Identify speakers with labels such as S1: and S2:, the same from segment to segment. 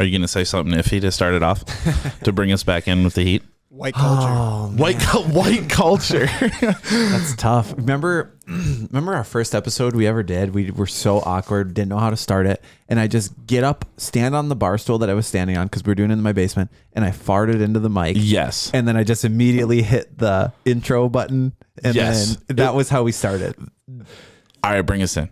S1: Are you going to say something iffy to start it off to bring us back in with the heat?
S2: White culture.
S3: Oh,
S1: White culture.
S3: that's tough. Remember our first episode we ever did? We were so awkward, didn't know how to start it. And I just get up, stand on the bar stool that I was standing on because we were doing it in my basement. And I farted into the mic.
S1: Yes.
S3: And then I just immediately hit the intro button. And
S1: Yes.
S3: then that was how we started.
S1: All right, bring us in.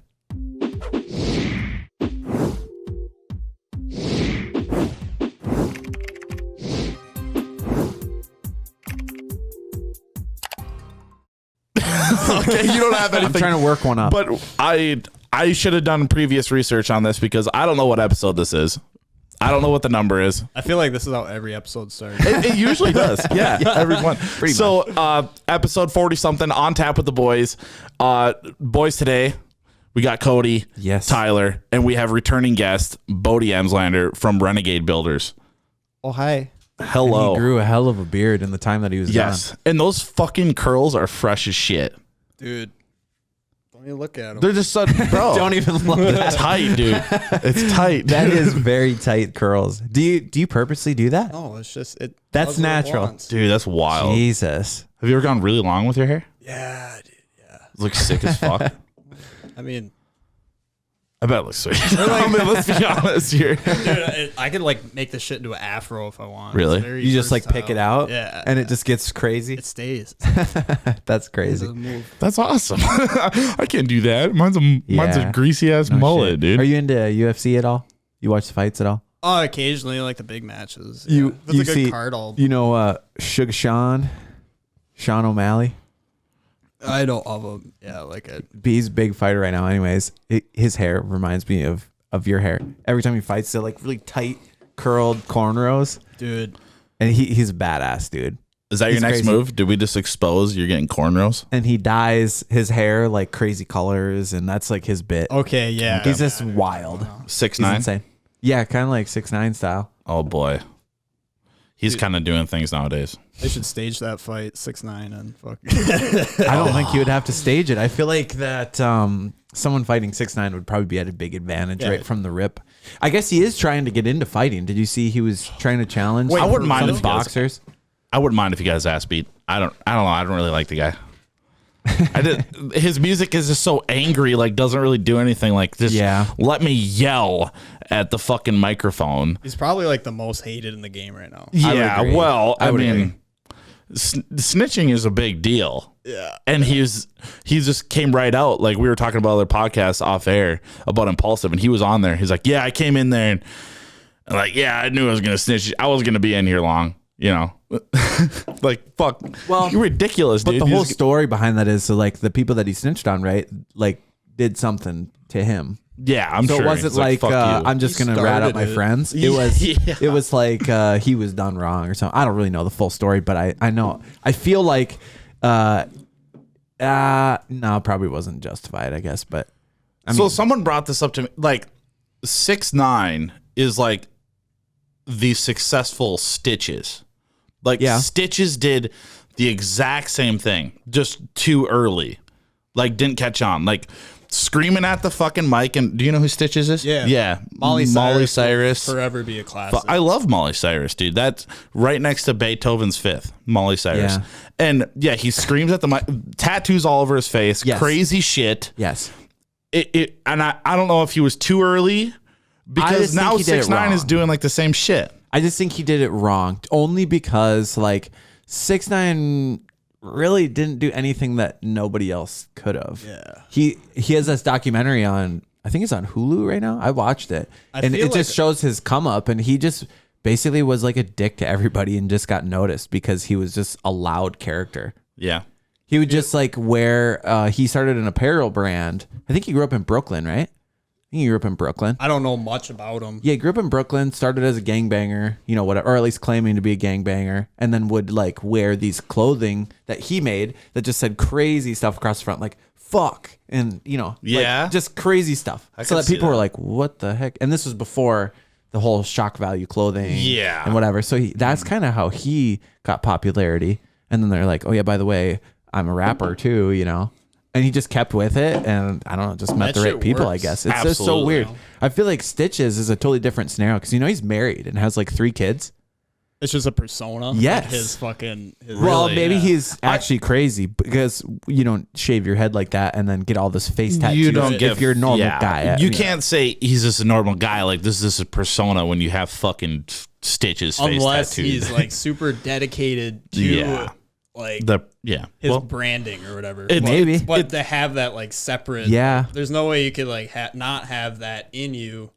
S1: Okay, you don't have anything.
S3: I'm trying to work one up.
S1: But I should have done previous research on this because I don't know what episode this is. I don't know what the number is.
S2: I feel like this is how every episode starts.
S1: It usually does. Yeah, every one. So episode 40 something on tap with the boys. Boys today, we got Cody,
S3: Yes.
S1: Tyler, and we have returning guest Bodie Emslander from Renegade Builders.
S2: Oh, hi.
S1: Hello.
S3: He grew a hell of a beard in the time that he was
S1: Yes.
S3: gone.
S1: And those fucking curls are fresh as shit.
S2: Dude, don't even look at him.
S1: They're just such, bro.
S3: Don't even look at
S1: It's tight, dude. It's tight.
S3: That is very tight curls. Do you purposely do that?
S2: No, it's just it.
S3: That's
S2: does what it
S3: natural.
S2: wants.
S1: Dude, that's wild.
S3: Jesus.
S1: Have you ever gone really long with your hair?
S2: Yeah, dude. Yeah.
S1: It looks sick as fuck.
S2: I mean,
S1: I bet it looks sweet. I mean, let's be honest here.
S2: dude, I could like make this shit into an afro if I want.
S1: Really?
S2: It's very
S3: You just like pick it
S2: versatile.
S3: out,
S2: Yeah.
S3: and it just gets crazy.
S2: it stays.
S3: That's
S2: It
S3: crazy.
S2: doesn't move.
S1: That's awesome. I can't do that. Mine's a
S3: Yeah.
S1: greasy ass
S3: No
S1: mullet,
S3: shit.
S1: dude.
S3: Are you into UFC at all? You watch the fights at all?
S2: Oh, occasionally like the big matches.
S3: You-
S2: yeah. If it's
S3: you
S2: a good
S3: see-
S2: card, I'll.
S3: You know, Sugar Sean O'Malley.
S2: I know of him. Yeah, like it.
S3: He's a big fighter right now. Anyways, his hair reminds me of your hair. Every time he fights, they're like really tight, curled cornrows,
S2: Dude.
S3: and he's a badass dude.
S1: Is that your
S3: He's
S1: next
S3: crazy.
S1: move? Did we just expose you're getting cornrows?
S3: And he dyes his hair like crazy colors, and that's like his bit.
S2: Okay, yeah.
S3: He's just wild.
S1: 6'9"?
S3: He's insane. Yeah, kind of like 6'9" style.
S1: Oh boy. He's kind of doing things nowadays.
S2: They should stage that fight 6'9" and fuck.
S3: I don't think he would have to stage it. I feel like that someone fighting 6'9" would probably be at a big advantage right from the rip. I guess he is trying to get into fighting. Did you see he was trying to challenge?
S1: I wouldn't mind
S3: some
S1: if he does.
S3: boxers.
S1: I wouldn't mind if he got his ass beat. I don't know. I don't really like the guy. His music is just so angry, like doesn't really do anything. Like just let me yell at the fucking microphone.
S2: He's probably like the most hated in the game right now.
S1: Yeah,
S3: agree.
S1: well, I
S3: would
S1: mean,
S3: agree.
S1: Snitching is a big deal.
S2: Yeah.
S1: And he just came right out. Like we were talking about other podcasts off air about Impulsive, and he was on there. He's like, yeah, I came in there and like, yeah, I knew I was going to snitch. I wasn't going to be in here long, you know? Like, fuck.
S3: Well,
S1: you're ridiculous,
S3: But
S1: dude.
S3: the whole story behind that is so like the people that he snitched on, right? Like did something to him.
S1: Yeah, I'm
S3: So
S1: sure.
S3: it wasn't
S1: He's
S3: like
S1: fuck you.
S3: I'm just
S2: He
S3: gonna rat out my
S2: started it.
S3: friends. It was it was like he was done wrong or something. I don't really know the full story, but I know. I feel like no, probably wasn't justified, I guess. But
S1: So someone brought this up to me. Like 6ix9ine is like the successful Stitches. Like Stitches did the exact same thing, just too early. Like didn't catch on. Like screaming at the fucking mic. And do you know who Stitches is?
S2: Yeah.
S1: Yeah.
S2: Molly
S1: Cyrus.
S2: will forever be a classic.
S1: I love Molly Cyrus, dude. That's right next to Beethoven's Fifth, Molly Cyrus.
S3: Yeah.
S1: And yeah, he screams at the mic, tattoos all over his face, crazy shit.
S3: yes,
S1: And I don't know if he was too early because
S3: just
S1: now
S3: think he did it
S1: 6ix9ine is
S3: wrong.
S1: doing like the same shit.
S3: I just think he did it wrong. Only because like 6ix9ine really didn't do anything that nobody else could have.
S2: Yeah.
S3: He has this documentary on, I think it's on Hulu right now. I watched it. And
S2: feel
S3: it just
S2: like-
S3: shows his come up, and he just basically was like a dick to everybody and just got noticed because he was just a loud character.
S1: Yeah.
S3: He would just like wear he started an apparel brand. I think he grew up in Brooklyn, right? I think he grew up in Brooklyn.
S2: I don't know much about him.
S3: Yeah, he grew up in Brooklyn, started as a gangbanger, you know, whatever, or at least claiming to be a gangbanger, and then would like wear these clothing that he made that just said crazy stuff across the front, like fuck, and you know, like, just crazy stuff. So
S1: could
S3: that
S1: see
S3: people were
S1: that.
S3: like, what the heck? And this was before the whole shock value clothing and whatever. So that's kind of how he got popularity. And then they're like, oh yeah, by the way, I'm a rapper too, you know? and he just kept with it, and I don't know, just met
S2: That
S3: the right
S2: shit
S3: people.
S2: works.
S3: I guess it's just so
S1: Absolutely.
S3: weird. I feel like Stitches is a totally different scenario because he's married and has like 3 kids.
S2: It's just a persona.
S3: Yes.
S2: Like his fucking.
S3: Well,
S1: Really?
S3: maybe
S2: Yeah.
S3: he's actually crazy because you don't shave your head like that and then get all this face tattoos.
S1: You don't
S3: if you're a normal guy.
S1: You can't say he's just a normal guy. Like this is a persona when you have fucking Stitches face
S2: Unless
S1: tattooed.
S2: he's like super dedicated to
S1: Yeah.
S2: like
S1: his
S2: branding or whatever.
S3: Maybe.
S2: But to have that like separate.
S3: Yeah.
S2: There's no way you could like not have that in you,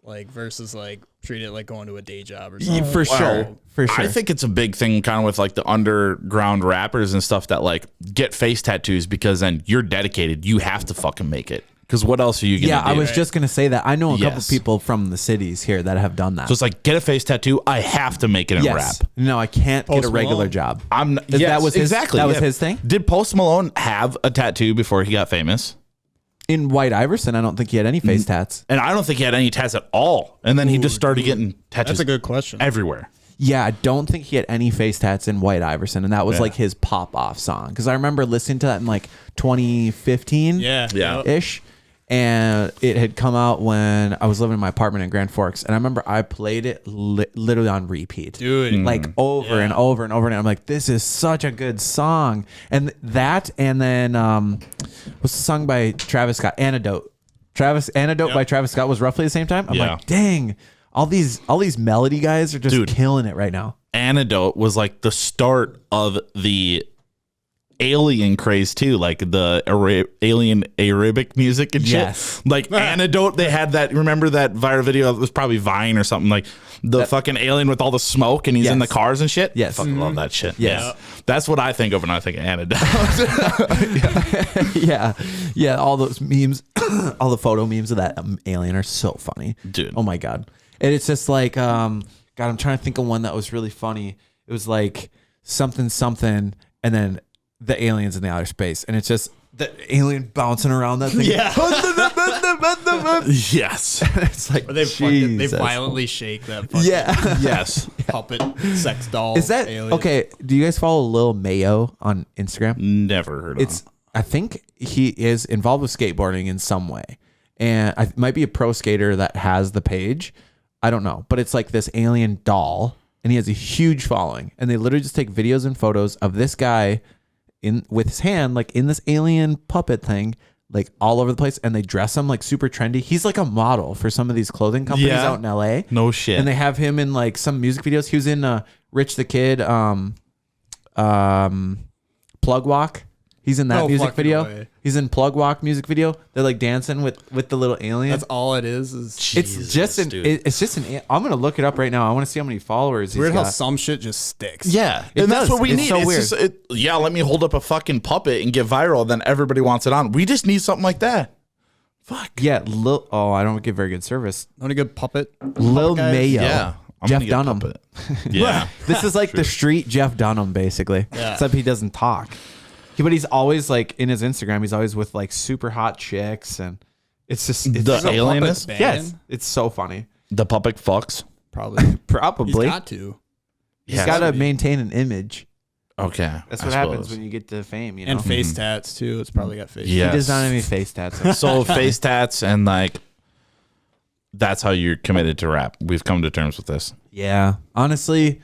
S2: like versus like treat it like going to a day job or something.
S3: For sure. For sure.
S1: I think it's a big thing kind of with like the underground rappers and stuff that like get face tattoos because then you're dedicated. You have to fucking make it. Because what else are you going to do?
S3: I was just going to say that. I know a couple
S1: Yes.
S3: people from the cities here that have done that.
S1: So it's like, get a face tattoo. I have to make it in
S3: yes.
S1: rap.
S3: No, I can't get a
S2: Post
S3: regular
S2: Malone.
S3: job.
S1: That
S3: was his- that was his thing?
S1: Did Post Malone have a tattoo before he got famous?
S3: In White Iverson, I don't think he had any face tats.
S1: And I don't think he had any tats at all. And then he just started getting tattoos
S2: That's a good question.
S1: everywhere.
S3: Yeah, I don't think he had any face tats in White Iverson, and that was
S1: Yeah.
S3: like his pop-off song. Because I remember listening to that in like 2015.
S2: Yeah.
S1: Yeah.
S3: Ish. And it had come out when I was living in my apartment in Grand Forks. And I remember I played it literally on repeat.
S2: Dude.
S3: Like over and over and over. And I'm like, this is such a good song. And that, and then was the song by Travis Scott, Antidote. Antidote by Travis Scott was roughly the same time. I'm
S1: Yeah.
S3: like, dang, all these melody guys are just killing it right now.
S1: Antidote was like the start of the alien craze too, like the alien Arabic music and shit.
S3: Yes.
S1: Like Antidote, they had that. Remember that viral video? It was probably Vine or something. Like the fucking alien with all the smoke and he's in the
S3: Yes.
S1: cars and shit.
S3: Yes.
S1: Fucking love that shit.
S3: Yes.
S1: Yeah. That's what I think of when I think of Antidote.
S3: Yeah. All those memes, all the photo memes of that alien are so funny.
S1: Dude.
S3: Oh my God. And it's just like, God, I'm trying to think of one that was really funny. It was like something, and then the aliens in the outer space. And it's just the alien bouncing around that thing.
S2: Yeah.
S1: Yes.
S3: It's like,
S2: Or they
S3: Jesus.
S2: violently shake that fucking
S1: Yes.
S2: puppet sex doll.
S3: Is that
S2: alien.
S3: okay? Do you guys follow Lil Mayo on Instagram?
S1: Never heard of him.
S3: I think he is involved with skateboarding in some way, and it might be a pro skater that has the page. I don't know, but it's like this alien doll, and he has a huge following. And they literally just take videos and photos of this guy with his hand, like in this alien puppet thing, like all over the place, and they dress him like super trendy. He's like a model for some of these clothing companies
S1: Yeah.
S3: out in LA.
S1: No shit.
S3: And they have him in like some music videos. He was in Rich the Kid, Plug Walk. He's in that
S2: No
S3: music
S2: fucking
S3: video.
S2: way.
S3: He's in Plug Walk music video. They're like dancing with the little alien.
S2: That's all it is.
S3: It's just an.
S1: dude.
S3: It's just an. I'm gonna look it up right now. I want to see how many followers he's
S2: Weird how
S3: got.
S2: some shit just sticks.
S1: Yeah,
S3: It
S1: and that's
S3: does.
S1: what we
S3: It's
S1: need.
S3: so
S1: It's
S3: weird.
S1: just, let me hold up a fucking puppet and get viral. Then everybody wants it on. We just need something like that. Fuck.
S3: Yeah, I don't get very good service.
S2: Not a good puppet.
S3: Lil
S2: guys?
S3: Mayo.
S1: Yeah. I'm
S3: Jeff
S1: gonna get a
S3: Dunham.
S1: puppet. Yeah.
S3: This is like the street Jeff Dunham, basically.
S2: Yeah.
S3: Except he doesn't talk. But he's always like in his Instagram. He's always with like super hot chicks, and it's just it's
S1: The
S3: so-
S1: alien
S2: puppet
S1: is?
S2: band?
S3: Yes, it's so funny.
S1: The puppet fucks.
S2: Probably. He's
S3: Probably
S2: got to.
S3: he's
S1: Yeah,
S3: got to
S1: maybe.
S3: maintain an image.
S1: Okay.
S3: That's
S1: I
S3: what happens
S1: suppose.
S3: when you get to fame. You know,
S2: And face tats too. It's probably got face.
S1: Yeah.
S3: he does not have any face tats.
S1: So face tats and like that's how you're committed to rap. We've come to terms with this.
S3: Yeah, honestly,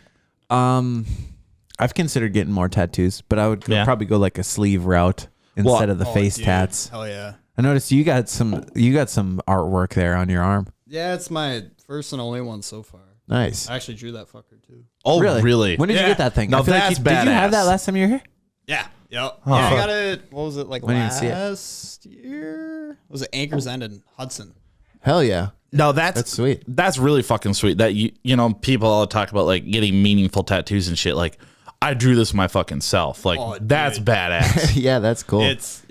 S3: I've considered getting more tattoos, but I would probably go like a sleeve route instead of the
S2: Oh,
S3: face
S2: dude.
S3: tats.
S2: Hell yeah.
S3: I noticed you got some artwork there on your arm.
S2: Yeah, it's my first and only one so far.
S3: Nice.
S2: I actually drew that fucker too.
S1: Oh, really?
S3: When did you
S2: Yeah.
S3: get that thing?
S1: Now
S3: I feel like
S1: that's
S3: did you have
S1: badass.
S3: that last time you were here?
S2: Yeah. Yep.
S3: Oh,
S2: yeah, I
S3: fuck.
S2: got it. What was it like
S3: I didn't even see it.
S2: last year? Was it Anchor's End in Hudson?
S3: Hell yeah.
S1: No, that's
S3: sweet.
S1: That's really fucking sweet. That you know, people all talk about like getting meaningful tattoos and shit. Like, I drew this my fucking self. Like,
S2: Oh,
S1: that's
S2: dude.
S1: badass.
S3: Yeah, that's cool.
S2: It's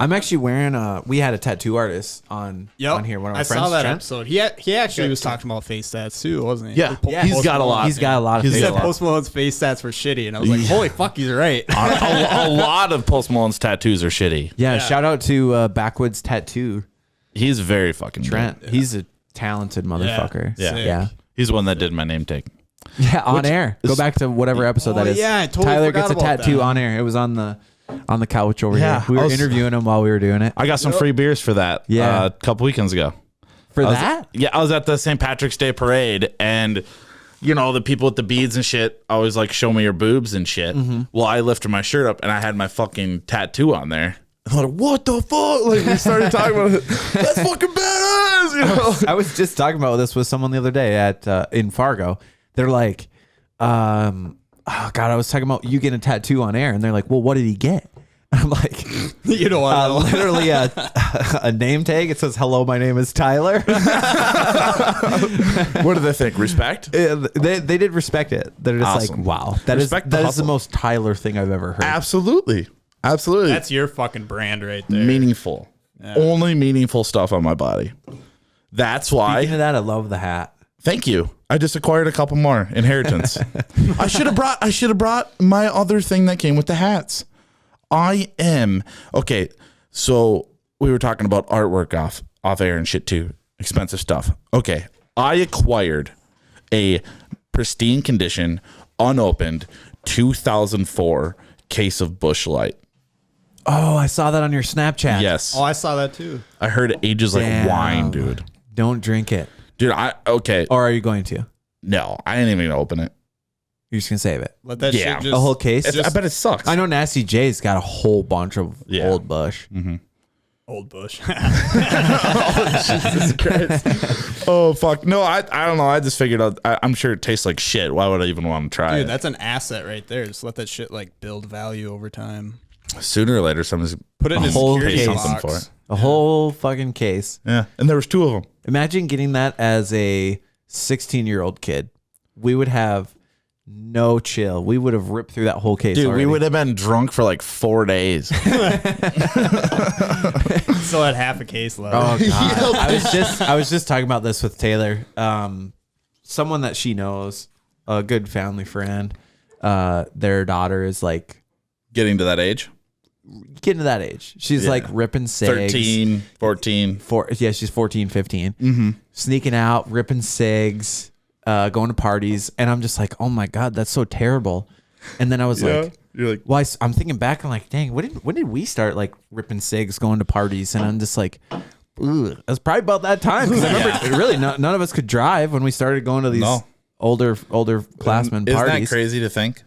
S3: I'm actually wearing we had a tattoo artist on here. One of my
S2: I
S3: friends.
S2: saw that
S3: Trent.
S2: episode. He actually was talking about face tats too, wasn't he?
S1: Yeah.
S2: Like,
S1: He's got a lot.
S3: He's got a lot of
S1: He's
S2: He
S3: face
S2: said
S1: got a lot.
S2: Post Malone's face tats were shitty, and I was like, "Holy fuck, he's right."
S1: a lot of Post Malone's tattoos are shitty.
S3: Yeah, shout out to Backwoods Tattoo
S1: He's very fucking
S3: Trent.
S1: dope.
S3: He's a talented motherfucker.
S1: Yeah.
S2: Sick.
S3: Yeah.
S1: He's the one that did my name tag.
S3: Yeah, on air. Go back to whatever episode
S2: Oh,
S3: that is.
S2: yeah, I totally
S3: Tyler
S2: forgot
S3: gets a
S2: about
S3: tattoo
S2: that.
S3: on air. It was on the on the couch over
S1: Yeah,
S3: here. We
S1: I
S3: were
S1: was-
S3: interviewing him while we were doing it.
S1: I got some free beers for that.
S3: Yeah.
S1: A couple weekends ago.
S3: For
S1: I was-
S3: that?
S1: Yeah, I was at the St. Patrick's Day parade, and you know the people with the beads and shit always like show me your boobs and shit. Well, I lifted my shirt up and I had my fucking tattoo on there. I'm like, what the fuck? Like we started talking about it. That's fucking badass. You know?
S3: I was just talking about this with someone the other day at in Fargo. They're like, oh God, I was talking about you getting a tattoo on air, and they're like, well, what did he get? I'm like,
S2: You don't want to know.
S3: literally a name tag. It says, hello, my name is Tyler.
S1: What do they think? Respect?
S3: They did respect it. They're just
S1: Awesome.
S3: like, wow, that is
S1: Respect the
S3: the
S1: hustle.
S3: most Tyler thing I've ever heard.
S1: Absolutely. Absolutely.
S2: That's your fucking brand right there.
S1: meaningful. Only meaningful stuff on my body. That's why.
S3: Speaking of that, I love the hat.
S1: Thank you. I just acquired a couple more inheritance. I should have brought my other thing that came with the hats. Okay. So we were talking about artwork off air and shit too. Expensive stuff. Okay. I acquired a pristine condition, unopened 2004 case of Busch Light.
S3: Oh, I saw that on your Snapchat.
S1: Yes.
S2: Oh, I saw that too.
S1: I heard it ages like
S3: Damn.
S1: wine, dude.
S3: Don't drink it.
S1: Dude, okay.
S3: Or are you going to?
S1: No, I ain't even gonna open it.
S3: You're just going to save it.
S2: Let that
S1: Yeah.
S2: shit just
S3: A whole case?
S1: I bet it sucks.
S3: I know Nasty J's got a whole bunch of
S1: Yeah.
S3: old Busch.
S2: old Bush.
S1: Jesus Christ. Oh, fuck. No, I don't know. I just figured out. I'm sure it tastes like shit. Why would I even want to try
S2: Dude,
S1: it?
S2: that's an asset right there. Just let that shit like build value over time.
S1: Sooner or later, someone's
S2: Put it in
S3: A
S2: a
S3: whole
S2: security
S3: case.
S1: something
S2: box.
S1: for it.
S3: A whole fucking case.
S1: Yeah, and there was two of them.
S3: Imagine getting that as a 16-year-old kid. We would have no chill. We would have ripped through that whole case.
S1: Dude,
S3: already.
S1: we would have been drunk for like 4 days.
S2: Still had half a case left.
S3: Oh god. I was just talking about this with Taylor. Someone that she knows, a good family friend. Their daughter is like
S1: Getting to that age.
S3: getting to that age. She's
S1: Yeah.
S3: like ripping cigs.
S1: 13, 14.
S3: She's 14, 15. Sneaking out, ripping cigs, going to parties. And I'm just like, oh my God, that's so terrible. And then I was like,
S1: You're like,
S3: well, I'm thinking back, I'm like, dang, when did we start like ripping cigs, going to parties? And I'm just like, ooh, that's probably about that time. Because I remember really none of us could drive when we started going to these
S1: No.
S3: older classmen
S1: isn't
S3: parties.
S1: that crazy to think?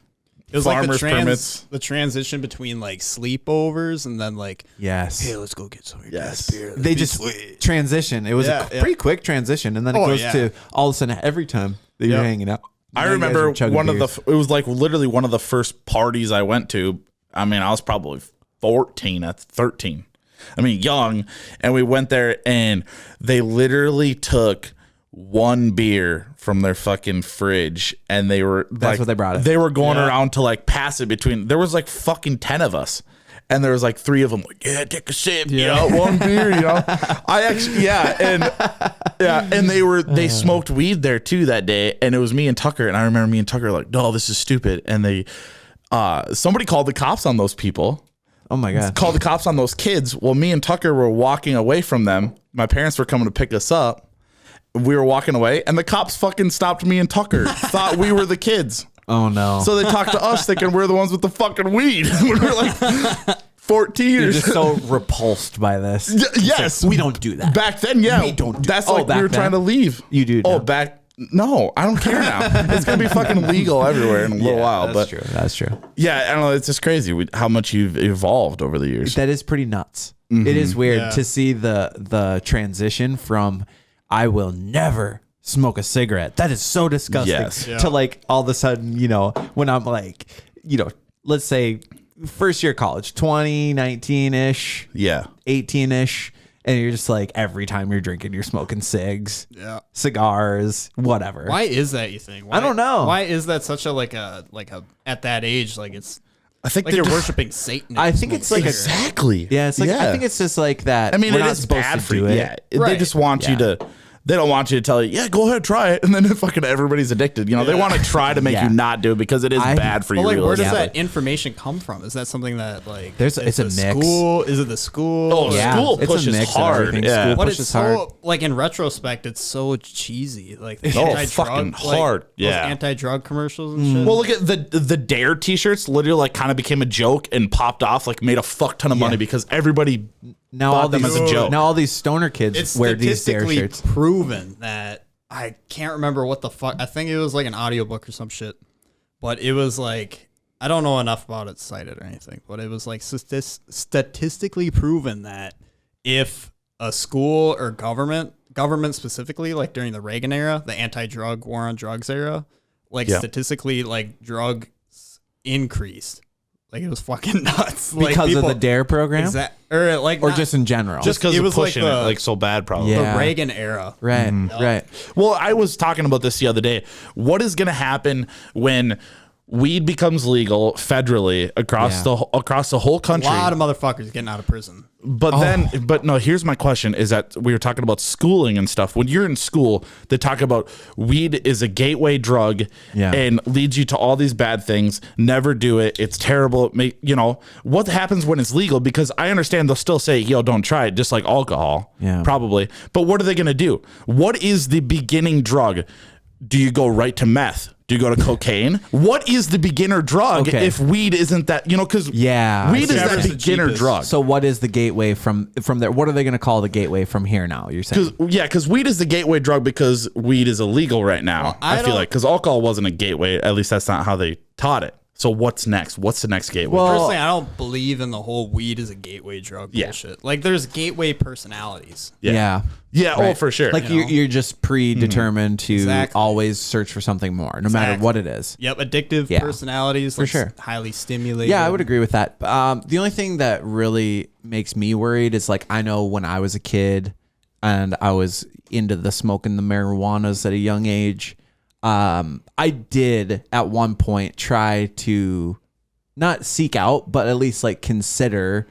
S2: It was like
S1: Farmers permits.
S2: the transition between like sleepovers and then like,
S3: Yes.
S2: hey, let's go get some of your
S1: Yes.
S2: dad's beer. That'd
S3: They
S2: be
S3: just
S2: sweet.
S3: transition. It was
S2: Yeah,
S3: a pretty quick transition. And then it
S2: Oh,
S3: goes
S2: yeah.
S3: to all of a sudden every time that you're
S2: Yep.
S3: hanging out.
S1: I
S3: now you guys
S1: remember
S3: are chugging
S1: one
S3: beers.
S1: of it was like literally one of the first parties I went to. I mean, I was probably 14 at 13. I mean, young. And we went there and they literally took one beer from their fucking fridge and they were
S3: That's what they brought it.
S1: They were going around to like pass it between. There was like fucking 10 of us. And there was like 3 of them like, yeah, take a sip, you know, one beer, you know. I actually, and they smoked weed there too that day. And it was me and Tucker. And I remember me and Tucker like, no, this is stupid. And they, somebody called the cops on those people.
S3: Oh my God.
S1: Called the cops on those kids. Well, me and Tucker were walking away from them. My parents were coming to pick us up. We were walking away and the cops fucking stopped me and Tucker. Thought we were the kids.
S3: Oh no.
S1: So they talked to us thinking we're the ones with the fucking weed. We were like 14
S3: You're
S1: years.
S3: just so repulsed by this.
S1: Yes.
S3: We don't do that.
S1: Back then, yeah.
S3: We don't do-
S1: That's
S3: Oh,
S1: like we
S3: back
S1: were trying to
S3: then?
S1: leave.
S3: You do
S1: Oh,
S3: now.
S1: no, I don't care now. It's going to be fucking legal everywhere in a little while.
S3: That's
S1: But
S3: true. That's true.
S1: yeah, I don't know. It's just crazy how much you've evolved over the years.
S3: That is pretty nuts. It is weird
S2: Yeah.
S3: to see the transition from I will never smoke a cigarette. That is so disgusting.
S1: Yes.
S2: Yeah.
S3: To like all of a sudden, you know, when I'm like, you know, let's say first year of college, 2019-ish,
S1: Yeah.
S3: 18-ish, and you're just like every time you're drinking, you're smoking cigs,
S2: Yeah.
S3: cigars, whatever.
S2: Why is that, you think? Why,
S3: I don't know.
S2: Why is that such a like a at that age, like it's
S1: I think
S2: like
S1: they're
S2: you're
S1: just-
S2: worshiping Satan?
S3: I think it's like a-
S1: Exactly.
S3: Yeah, it's like I think it's just like that.
S1: I mean,
S3: we're
S1: it
S3: not
S1: is
S3: supposed
S1: bad
S3: to
S1: for
S3: do
S1: you.
S3: it.
S1: Yeah. They
S2: Right.
S1: just want you
S3: Yeah.
S1: to. they don't want you to tell you, yeah, go ahead, try it, and then fucking everybody's addicted. You know, they want to try to make you not do it because it is bad for you.
S2: Like, where does
S1: realistically.
S2: that information come from? Is that something that like
S3: it's a mix?
S2: School? Is it the school?
S1: Oh, school
S3: it's a
S1: pushes
S3: mix of
S1: hard.
S3: everything.
S1: Yeah.
S3: School
S2: But
S3: pushes
S2: it's so
S3: hard.
S2: like in retrospect, it's so cheesy. Like the
S1: fucking hard.
S2: those
S1: Yeah.
S2: anti-drug commercials and shit.
S1: Well, look at the Dare T-shirts. Literally, like, kind of became a joke and popped off. Like, made a fuck ton of money because everybody bought them as a joke.
S3: Now all these stoner kids
S2: It's
S3: wear these Dare
S2: statistically
S3: shirts.
S2: proven that I can't remember what the fuck. I think it was like an audiobook or some shit. But it was like, I don't know enough about it cited or anything, but it was like statistically proven that if a school or government specifically, like during the Reagan era, the anti-drug war on drugs era, like statistically, like drugs increased. Like it was fucking nuts.
S3: Because of the Dare program?
S2: Or
S3: Just in general?
S1: Just because
S2: it
S1: it
S2: was
S1: was pushing
S2: like
S1: it
S2: the-
S1: like so bad, probably.
S3: Yeah.
S2: the Reagan era.
S3: Right, right.
S1: Well, I was talking about this the other day. What is going to happen when weed becomes legal federally across the whole
S2: A
S1: country?
S2: lot of motherfuckers getting out of prison.
S1: But no, here's my question is that we were talking about schooling and stuff. When you're in school, they talk about weed is a gateway drug and leads you to all these bad things. Never do it. It's terrible. You know, what happens when it's legal? Because I understand they'll still say, yo, don't try it, just like alcohol, probably. But what are they going to do? What is the beginning drug? Do you go right to meth? Do you go to cocaine? What is the beginner drug if weed isn't that, you know, because weed is that beginner drug.
S3: So what is the gateway from there? What are they going to call the gateway from here now, you're saying?
S1: Because weed is the gateway drug because weed is illegal right now.
S2: Well,
S1: I feel like because alcohol wasn't a gateway. At least that's not how they taught it. So what's next? What's the next gateway?
S3: Well,
S2: Personally, I don't believe in the whole weed is a gateway drug bullshit. Like there's gateway personalities.
S3: Yeah.
S1: Oh, for sure.
S3: Like you're just predetermined to
S2: Exactly.
S3: always search for something more, no matter what it is.
S2: Yep, addictive personalities.
S3: For sure.
S2: Highly stimulated.
S3: Yeah, I would agree with that. The only thing that really makes me worried is like I know when I was a kid and I was into the smoking the marijuanas at a young age. I did at one point try to not seek out, but at least like consider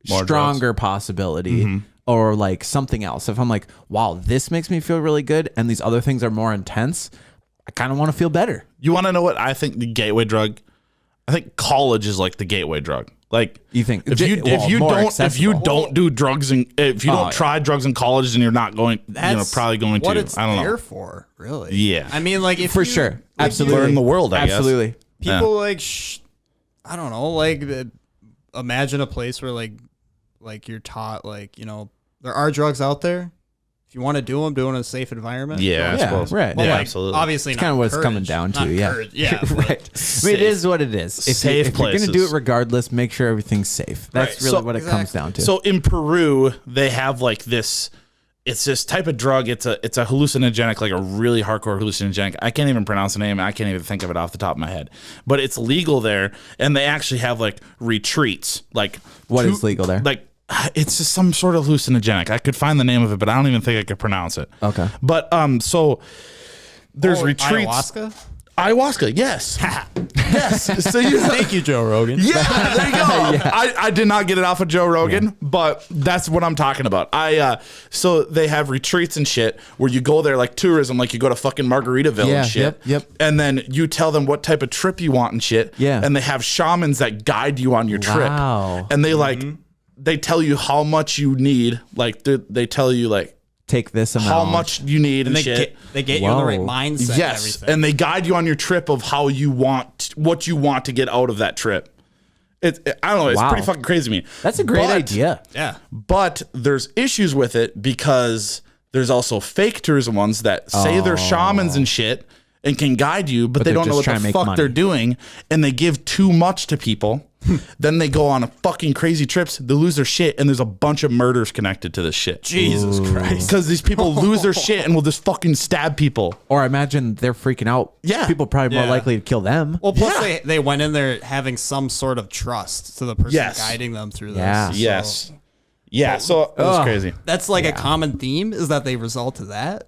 S1: More
S3: stronger possibility or like something else. If I'm like, wow, this makes me feel really good and these other things are more intense, I kind of want to feel better.
S1: You want to know what I think the gateway drug? I think college is like the gateway drug. Like
S3: You think
S1: if you don't do drugs and if you don't try drugs in college, then you're not going. Probably going
S2: what
S1: to.
S2: it's
S1: I don't
S2: there
S1: know.
S2: for, really.
S1: Yeah.
S2: I mean, like if
S3: for
S2: you-
S3: sure,
S2: like,
S3: absolutely
S1: learn the world. I guess.
S3: absolutely.
S2: people like I don't know, like imagine a place where like you're taught like, you know, there are drugs out there. If you want to do them in a safe environment.
S1: Yeah, I
S3: Yeah,
S1: suppose.
S3: right.
S2: Well,
S1: Yeah,
S2: like,
S1: absolutely.
S2: Obviously,
S3: It's
S2: not
S3: kind of what it's coming
S2: encouraged.
S3: down to.
S2: Not
S3: Yeah,
S2: encouraged, yeah,
S3: right. I mean, it is what it is. If
S1: Safe
S3: you're going to do
S1: places.
S3: it regardless, make sure everything's safe. That's
S2: Right.
S3: really what it comes down to.
S1: So in Peru, they have like this. It's this type of drug. It's a hallucinogenic, like a really hardcore hallucinogenic. I can't even pronounce the name. I can't even think of it off the top of my head. But it's legal there, and they actually have like retreats. Like
S3: What is legal there?
S1: Like it's just some sort of hallucinogenic. I could find the name of it, but I don't even think I could pronounce it.
S3: Okay.
S1: But so there's retreats.
S2: Ayahuasca?
S1: Yes. Yes. So
S2: Thank you, Joe Rogan.
S1: yeah, there you go. I did not get it off of Joe Rogan, but that's what I'm talking about. So they have retreats and shit where you go there like tourism, like you go to fucking Margaritaville
S3: Yeah,
S1: and shit.
S3: yep.
S1: And then you tell them what type of trip you want and shit.
S3: Yeah.
S1: And they have shamans that guide you on your trip.
S3: Wow.
S1: And they they tell you how much you need. Like they tell you like
S3: Take this amount.
S1: how much you need and,
S2: And
S1: shit.
S2: they get you in the right
S3: Whoa.
S2: mindset and
S1: Yes,
S2: everything.
S1: and they guide you on your trip of how you want, what you want to get out of that trip. I don't know. It's
S3: Wow.
S1: pretty fucking crazy to me.
S3: That's a great
S1: But-
S3: idea.
S2: yeah.
S1: But there's issues with it because there's also fake tourism ones that say they're shamans and shit and can guide you, but they
S3: they're
S1: don't know
S3: just
S1: what
S3: trying
S1: the
S3: to
S1: fuck
S3: make
S1: they're
S3: money.
S1: doing, and they give too much to people. Then they go on a fucking crazy trips. They lose their shit, and there's a bunch of murders connected to this shit.
S2: Jesus Christ.
S1: Because these people lose their shit and will just fucking stab people.
S3: Or I imagine they're freaking out.
S1: Yeah.
S3: People probably more
S2: Yeah.
S3: likely to kill them.
S2: Well, plus
S1: Yeah.
S2: they went in there having some sort of trust to the person
S1: Yes.
S2: guiding them through this.
S3: Yeah.
S2: So
S1: Yes. Yeah, so it was crazy.
S2: That's like a common theme is that they result to that.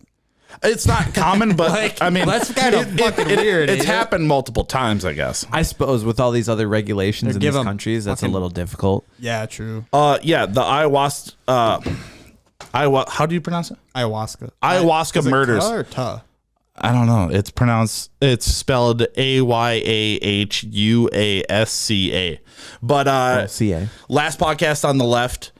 S1: It's not common, but
S2: Like,
S1: I mean,
S2: that's kind of fucking weird.
S1: It's
S2: ain't it?
S1: happened multiple times, I guess.
S3: I suppose with all these other regulations in
S2: give
S3: these
S2: 'em
S3: countries, that's a
S2: fucking-
S3: little difficult.
S2: Yeah, true.
S1: Yeah, the ayahuasca. How do you pronounce it?
S2: Ayahuasca.
S1: Ayahuasca
S2: Is it
S1: murders.
S2: Ka or ta?
S1: I don't know. It's spelled Ayahuasca. But
S3: CA.
S1: last podcast on the left,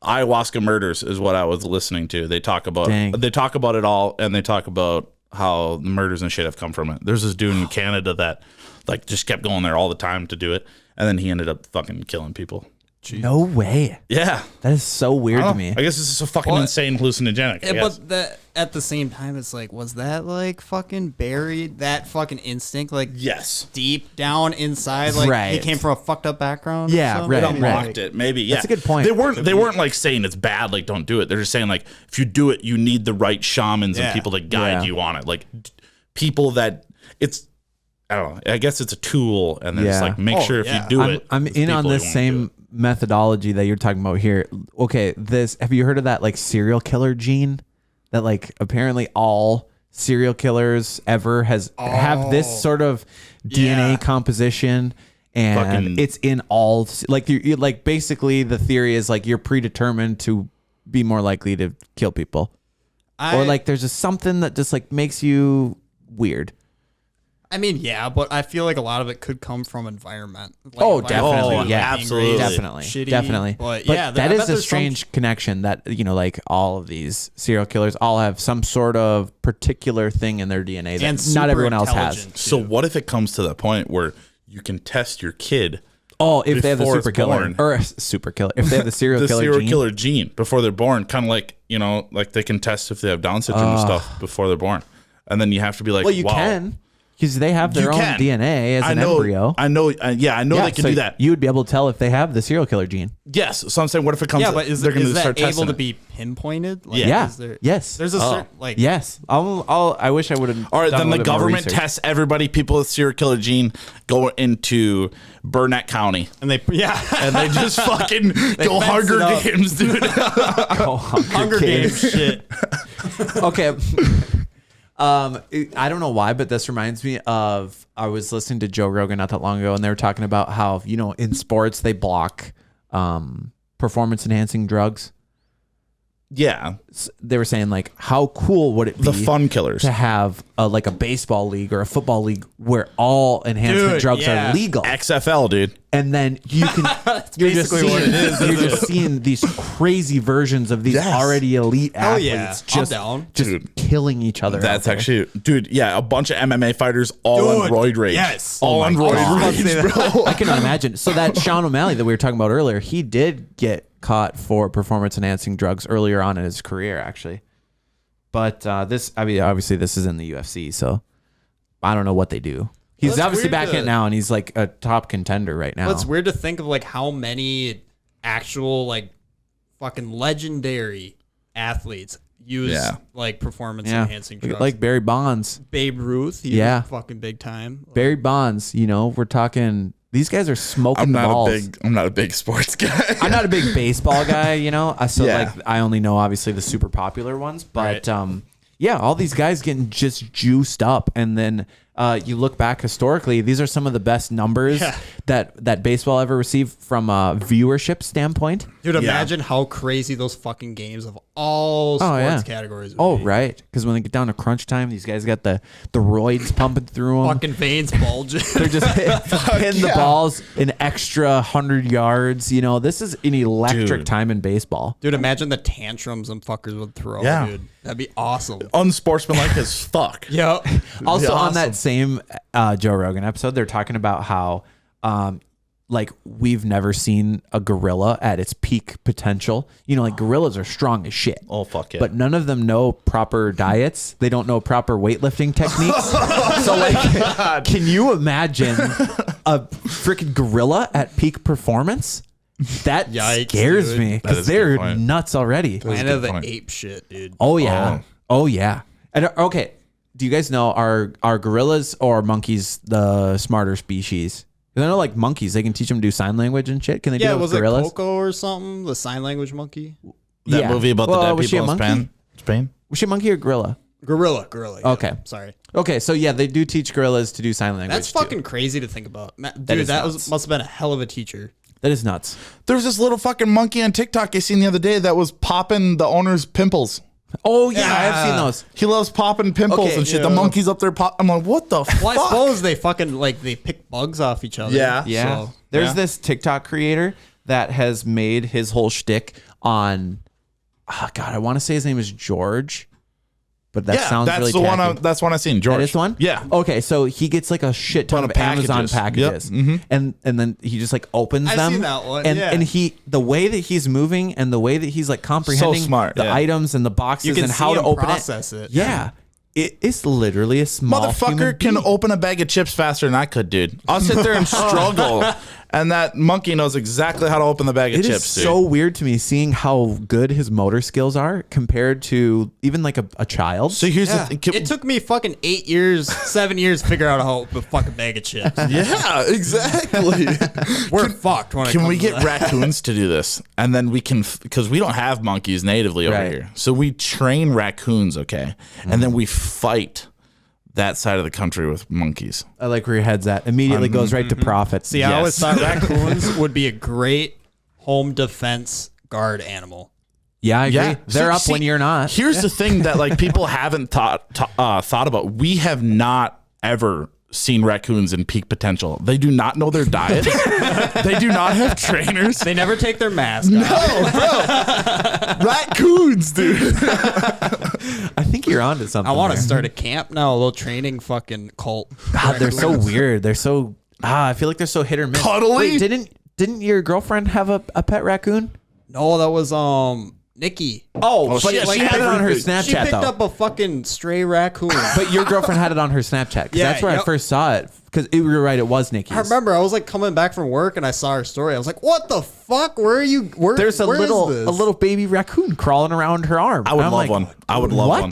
S1: Ayahuasca murders is what I was listening to. They talk about it all, and they talk about how the murders and shit have come from it. There's this dude in Canada that like just kept going there all the time to do it, and then he ended up fucking killing people.
S2: Jeez.
S3: No way.
S1: Yeah.
S3: That is so weird to me.
S1: I guess this is a fucking insane hallucinogenic.
S2: Yeah, but at the same time, it's like, was that like fucking buried? That fucking instinct, like
S1: yes,
S2: deep down inside, like
S3: Right.
S2: it came from a fucked up background.
S3: Yeah,
S2: or
S3: right,
S1: it
S2: something?
S1: unlocked it. Maybe. Yeah,
S3: That's a good point.
S1: They weren't like saying it's bad. Like don't do it. They're just saying like if you do it, you need the right shamans and people to guide you on it. Like people that it's. I don't know. I guess it's a tool, and then it's like make sure if you do it.
S3: I'm in on this same methodology that you're talking about here. Okay, have you heard of that like serial killer gene? That like apparently all serial killers ever have this sort of DNA composition, and it's in all like you like basically the theory is like you're predetermined to be more likely to kill people, or like there's just something that just like makes you weird.
S2: I mean, yeah, but I feel like a lot of it could come from environment. Like
S3: Definitely.
S2: like
S3: Yeah,
S2: angry,
S3: definitely.
S2: shitty,
S3: Definitely.
S2: But yeah,
S3: that
S2: I
S3: is
S2: bet
S3: a
S2: there's
S3: strange connection that, you know, like all of these serial killers all have some sort of particular thing in their DNA that
S2: and
S3: not everyone else has.
S2: intelligent,
S1: So
S2: too.
S1: what if it comes to the point where you can test your kid?
S3: Oh, if they have the
S1: before
S3: super
S1: it's
S3: killer
S1: born.
S3: or super killer, if they have the serial
S1: The
S3: killer
S1: serial
S3: gene.
S1: killer gene before they're born, kind of like, you know, like they can test if they have Down syndrome and stuff before they're born. And then you have to be like,
S3: Well, you
S1: wow.
S3: can. Because they have their
S1: You
S3: own
S1: can.
S3: DNA as an embryo.
S1: I know. Yeah, they can
S3: so
S1: do that.
S3: You would be able to tell if they have the serial killer gene.
S1: Yes. So I'm saying, what if it comes?
S2: Yeah, but is
S1: they're going to
S2: that
S1: start
S2: able
S1: testing
S2: to
S1: it.
S2: be pinpointed? Like,
S3: Yeah.
S2: is there,
S3: Yes.
S2: There's a certain, like,
S3: Yes. I wish I would have.
S1: All right, then the government tests everybody. People with serial killer gene go into Burnett County,
S2: and they
S1: and they just fucking go
S2: fence
S1: Hunger
S2: it up.
S1: Games, dude.
S2: Hunger Games shit.
S3: Okay. I don't know why, but this reminds me of I was listening to Joe Rogan not that long ago, and they were talking about how, you know, in sports they block performance enhancing drugs.
S1: Yeah,
S3: They were saying like, how cool would it be
S1: the fun killers.
S3: to have like a baseball league or a football league where all enhancement
S2: Dude,
S3: drugs
S2: yeah.
S3: are legal,
S1: XFL, dude.
S3: and then you can you're just
S2: basically what
S3: seeing,
S2: it is,
S3: you're
S2: isn't
S3: just seeing these crazy versions of these
S1: Yes.
S3: already elite
S2: Hell
S3: athletes
S2: yeah. I'm
S3: just
S2: down.
S1: Dude.
S3: killing each other.
S1: That's
S3: out there.
S1: actually, dude. Yeah, a bunch of MMA fighters all on
S2: Dude,
S1: roid rage.
S2: yes.
S1: all
S2: Oh
S1: on
S2: my
S1: roid
S2: God.
S1: rage, bro.
S3: I can imagine. So that Sean O'Malley that we were talking about earlier, he did get caught for performance enhancing drugs earlier on in his career, actually. But obviously this is in the UFC, so I don't know what they do. He's
S2: Well,
S3: obviously
S2: weird
S3: back in
S2: to-
S3: now, and he's like a top contender right now.
S2: Well, it's weird to think of like how many actual like fucking legendary athletes use like performance enhancing drugs.
S3: like Barry Bonds.
S2: Babe Ruth, he was fucking big time.
S3: Barry Bonds, you know, we're talking. These guys are smoking balls.
S1: I'm not a big sports guy.
S3: I'm not a big baseball guy, you know. So
S1: Yeah.
S3: like I only know obviously the super popular ones, but yeah, all these guys getting just juiced up, and then you look back historically, these are some of the best numbers that baseball ever received from a viewership standpoint.
S2: Dude, imagine how crazy those fucking games of all sports categories would be.
S3: Right, because when they get down to crunch time, these guys got the roids pumping through them.
S2: Fucking veins bulging.
S3: They're just hitting the balls an extra 100 yards. You know, this is an electric time in baseball.
S2: Dude, imagine the tantrums them fuckers would throw,
S1: Yeah.
S2: dude. That'd be awesome.
S1: Unsportsmanlike as fuck.
S2: Yep.
S3: Also, on
S1: awesome.
S3: that same Joe Rogan episode, they're talking about how, like, we've never seen a gorilla at its peak potential. You know, like, gorillas are strong as shit.
S1: Oh, fuck yeah.
S3: But none of them know proper diets. They don't know proper weightlifting techniques. So, like, can you imagine a freaking gorilla at peak performance? That
S2: Yikes,
S3: scares
S2: dude.
S3: me
S1: That
S3: because
S1: is a
S3: they're
S1: good point.
S3: nuts already.
S2: Planet
S1: good
S2: of the
S1: point.
S2: ape shit, dude.
S3: Oh yeah. Oh yeah. And okay, do you guys know are gorillas or monkeys the smarter species? 'Cause I know like monkeys, they can teach them to do sign language and shit. Can they do
S2: Yeah,
S3: it with
S2: was it
S3: gorillas?
S2: Coco or something? The sign language monkey?
S1: That
S3: Yeah.
S1: movie about
S3: Well,
S1: the
S3: was
S1: dead
S3: she a
S1: people in
S3: monkey?
S1: Spain.
S3: Was she a monkey or gorilla?
S2: Gorilla. Yeah.
S3: Okay.
S2: Sorry.
S3: Okay, so yeah, they do teach gorillas to do sign language.
S2: That's
S3: too.
S2: fucking crazy to think about. Dude,
S3: is
S2: that
S3: nuts.
S2: must have been a hell of a teacher.
S3: That is nuts.
S1: There was this little fucking monkey on TikTok I seen the other day that was popping the owner's pimples.
S3: Oh yeah, I have seen those.
S1: He loves popping pimples and shit. The monkey's up there I'm like, what the fuck?
S2: Well, I suppose they fucking they pick bugs off each other.
S1: Yeah.
S3: Yeah.
S2: So,
S3: There's this TikTok creator that has made his whole shtick on, God, I want to say his name is George, but that sounds really tacky.
S1: That's one I seen. George.
S3: That is the one?
S1: Yeah.
S3: Okay, so he gets like a shit ton of Amazon packages.
S1: Yep.
S3: And then he just like opens them.
S2: I've seen that one,
S3: And,
S2: yeah.
S3: and the way that he's moving and the way that he's like comprehending
S1: smart,
S3: the
S1: yeah.
S3: items and the boxes
S2: You can
S3: and
S2: see
S3: how to
S2: him
S3: open
S2: process it.
S3: Yeah. It's literally a small
S1: Motherfucker
S3: human
S1: can
S3: being.
S1: open a bag of chips faster than I could, dude. I'll sit there and struggle. And that monkey knows exactly how to open the bag of
S3: It
S1: chips,
S3: is
S1: dude.
S3: so weird to me seeing how good his motor skills are compared to even like a child.
S1: So here's
S2: Yeah.
S1: the thing.
S2: It took me fucking 7 years to figure out how to open a fucking bag of chips.
S1: Yeah, exactly.
S2: We're fucked when it
S1: Can
S2: comes
S1: we
S2: to
S1: get
S2: that.
S1: raccoons to do this? And then we can, because we don't have monkeys natively over
S3: Right.
S1: here. So we train raccoons, okay? And then we fight that side of the country with monkeys.
S3: I like where your head's at. Immediately goes right to profit.
S2: See, I always
S1: Yes.
S2: thought raccoons would be a great home defense guard animal.
S3: Yeah, I agree.
S1: Yeah.
S3: They're up when you're not.
S1: Here's the thing that like people haven't thought about. We have not ever seen raccoons in peak potential. They do not know their diet. They do not have trainers.
S2: They never take their mask off.
S1: Raccoons, dude.
S3: I think you're onto something.
S2: I want to
S3: there.
S2: start a camp now, a little training fucking cult.
S3: God, they're so weird. They're so I feel like they're so hit or miss.
S1: Cuddly?
S3: Wait, didn't your girlfriend have a pet raccoon?
S2: No, that was Nikki.
S3: Oh, but
S1: she
S3: she had it on her Snapchat
S2: She picked
S3: though.
S2: up a fucking stray raccoon.
S3: But your girlfriend had it on her Snapchat. 'Cause
S2: Yeah,
S3: that's where I
S2: yep.
S3: first saw it. Because you were right, it was Nikki's.
S2: I remember I was like coming back from work and I saw her story. I was like, "What the fuck? Where are you?
S3: There's a
S2: where is this?"
S3: little baby raccoon crawling around her arm.
S1: I would
S3: I'm
S1: love
S3: like,
S1: one. I would love
S3: what?
S1: one.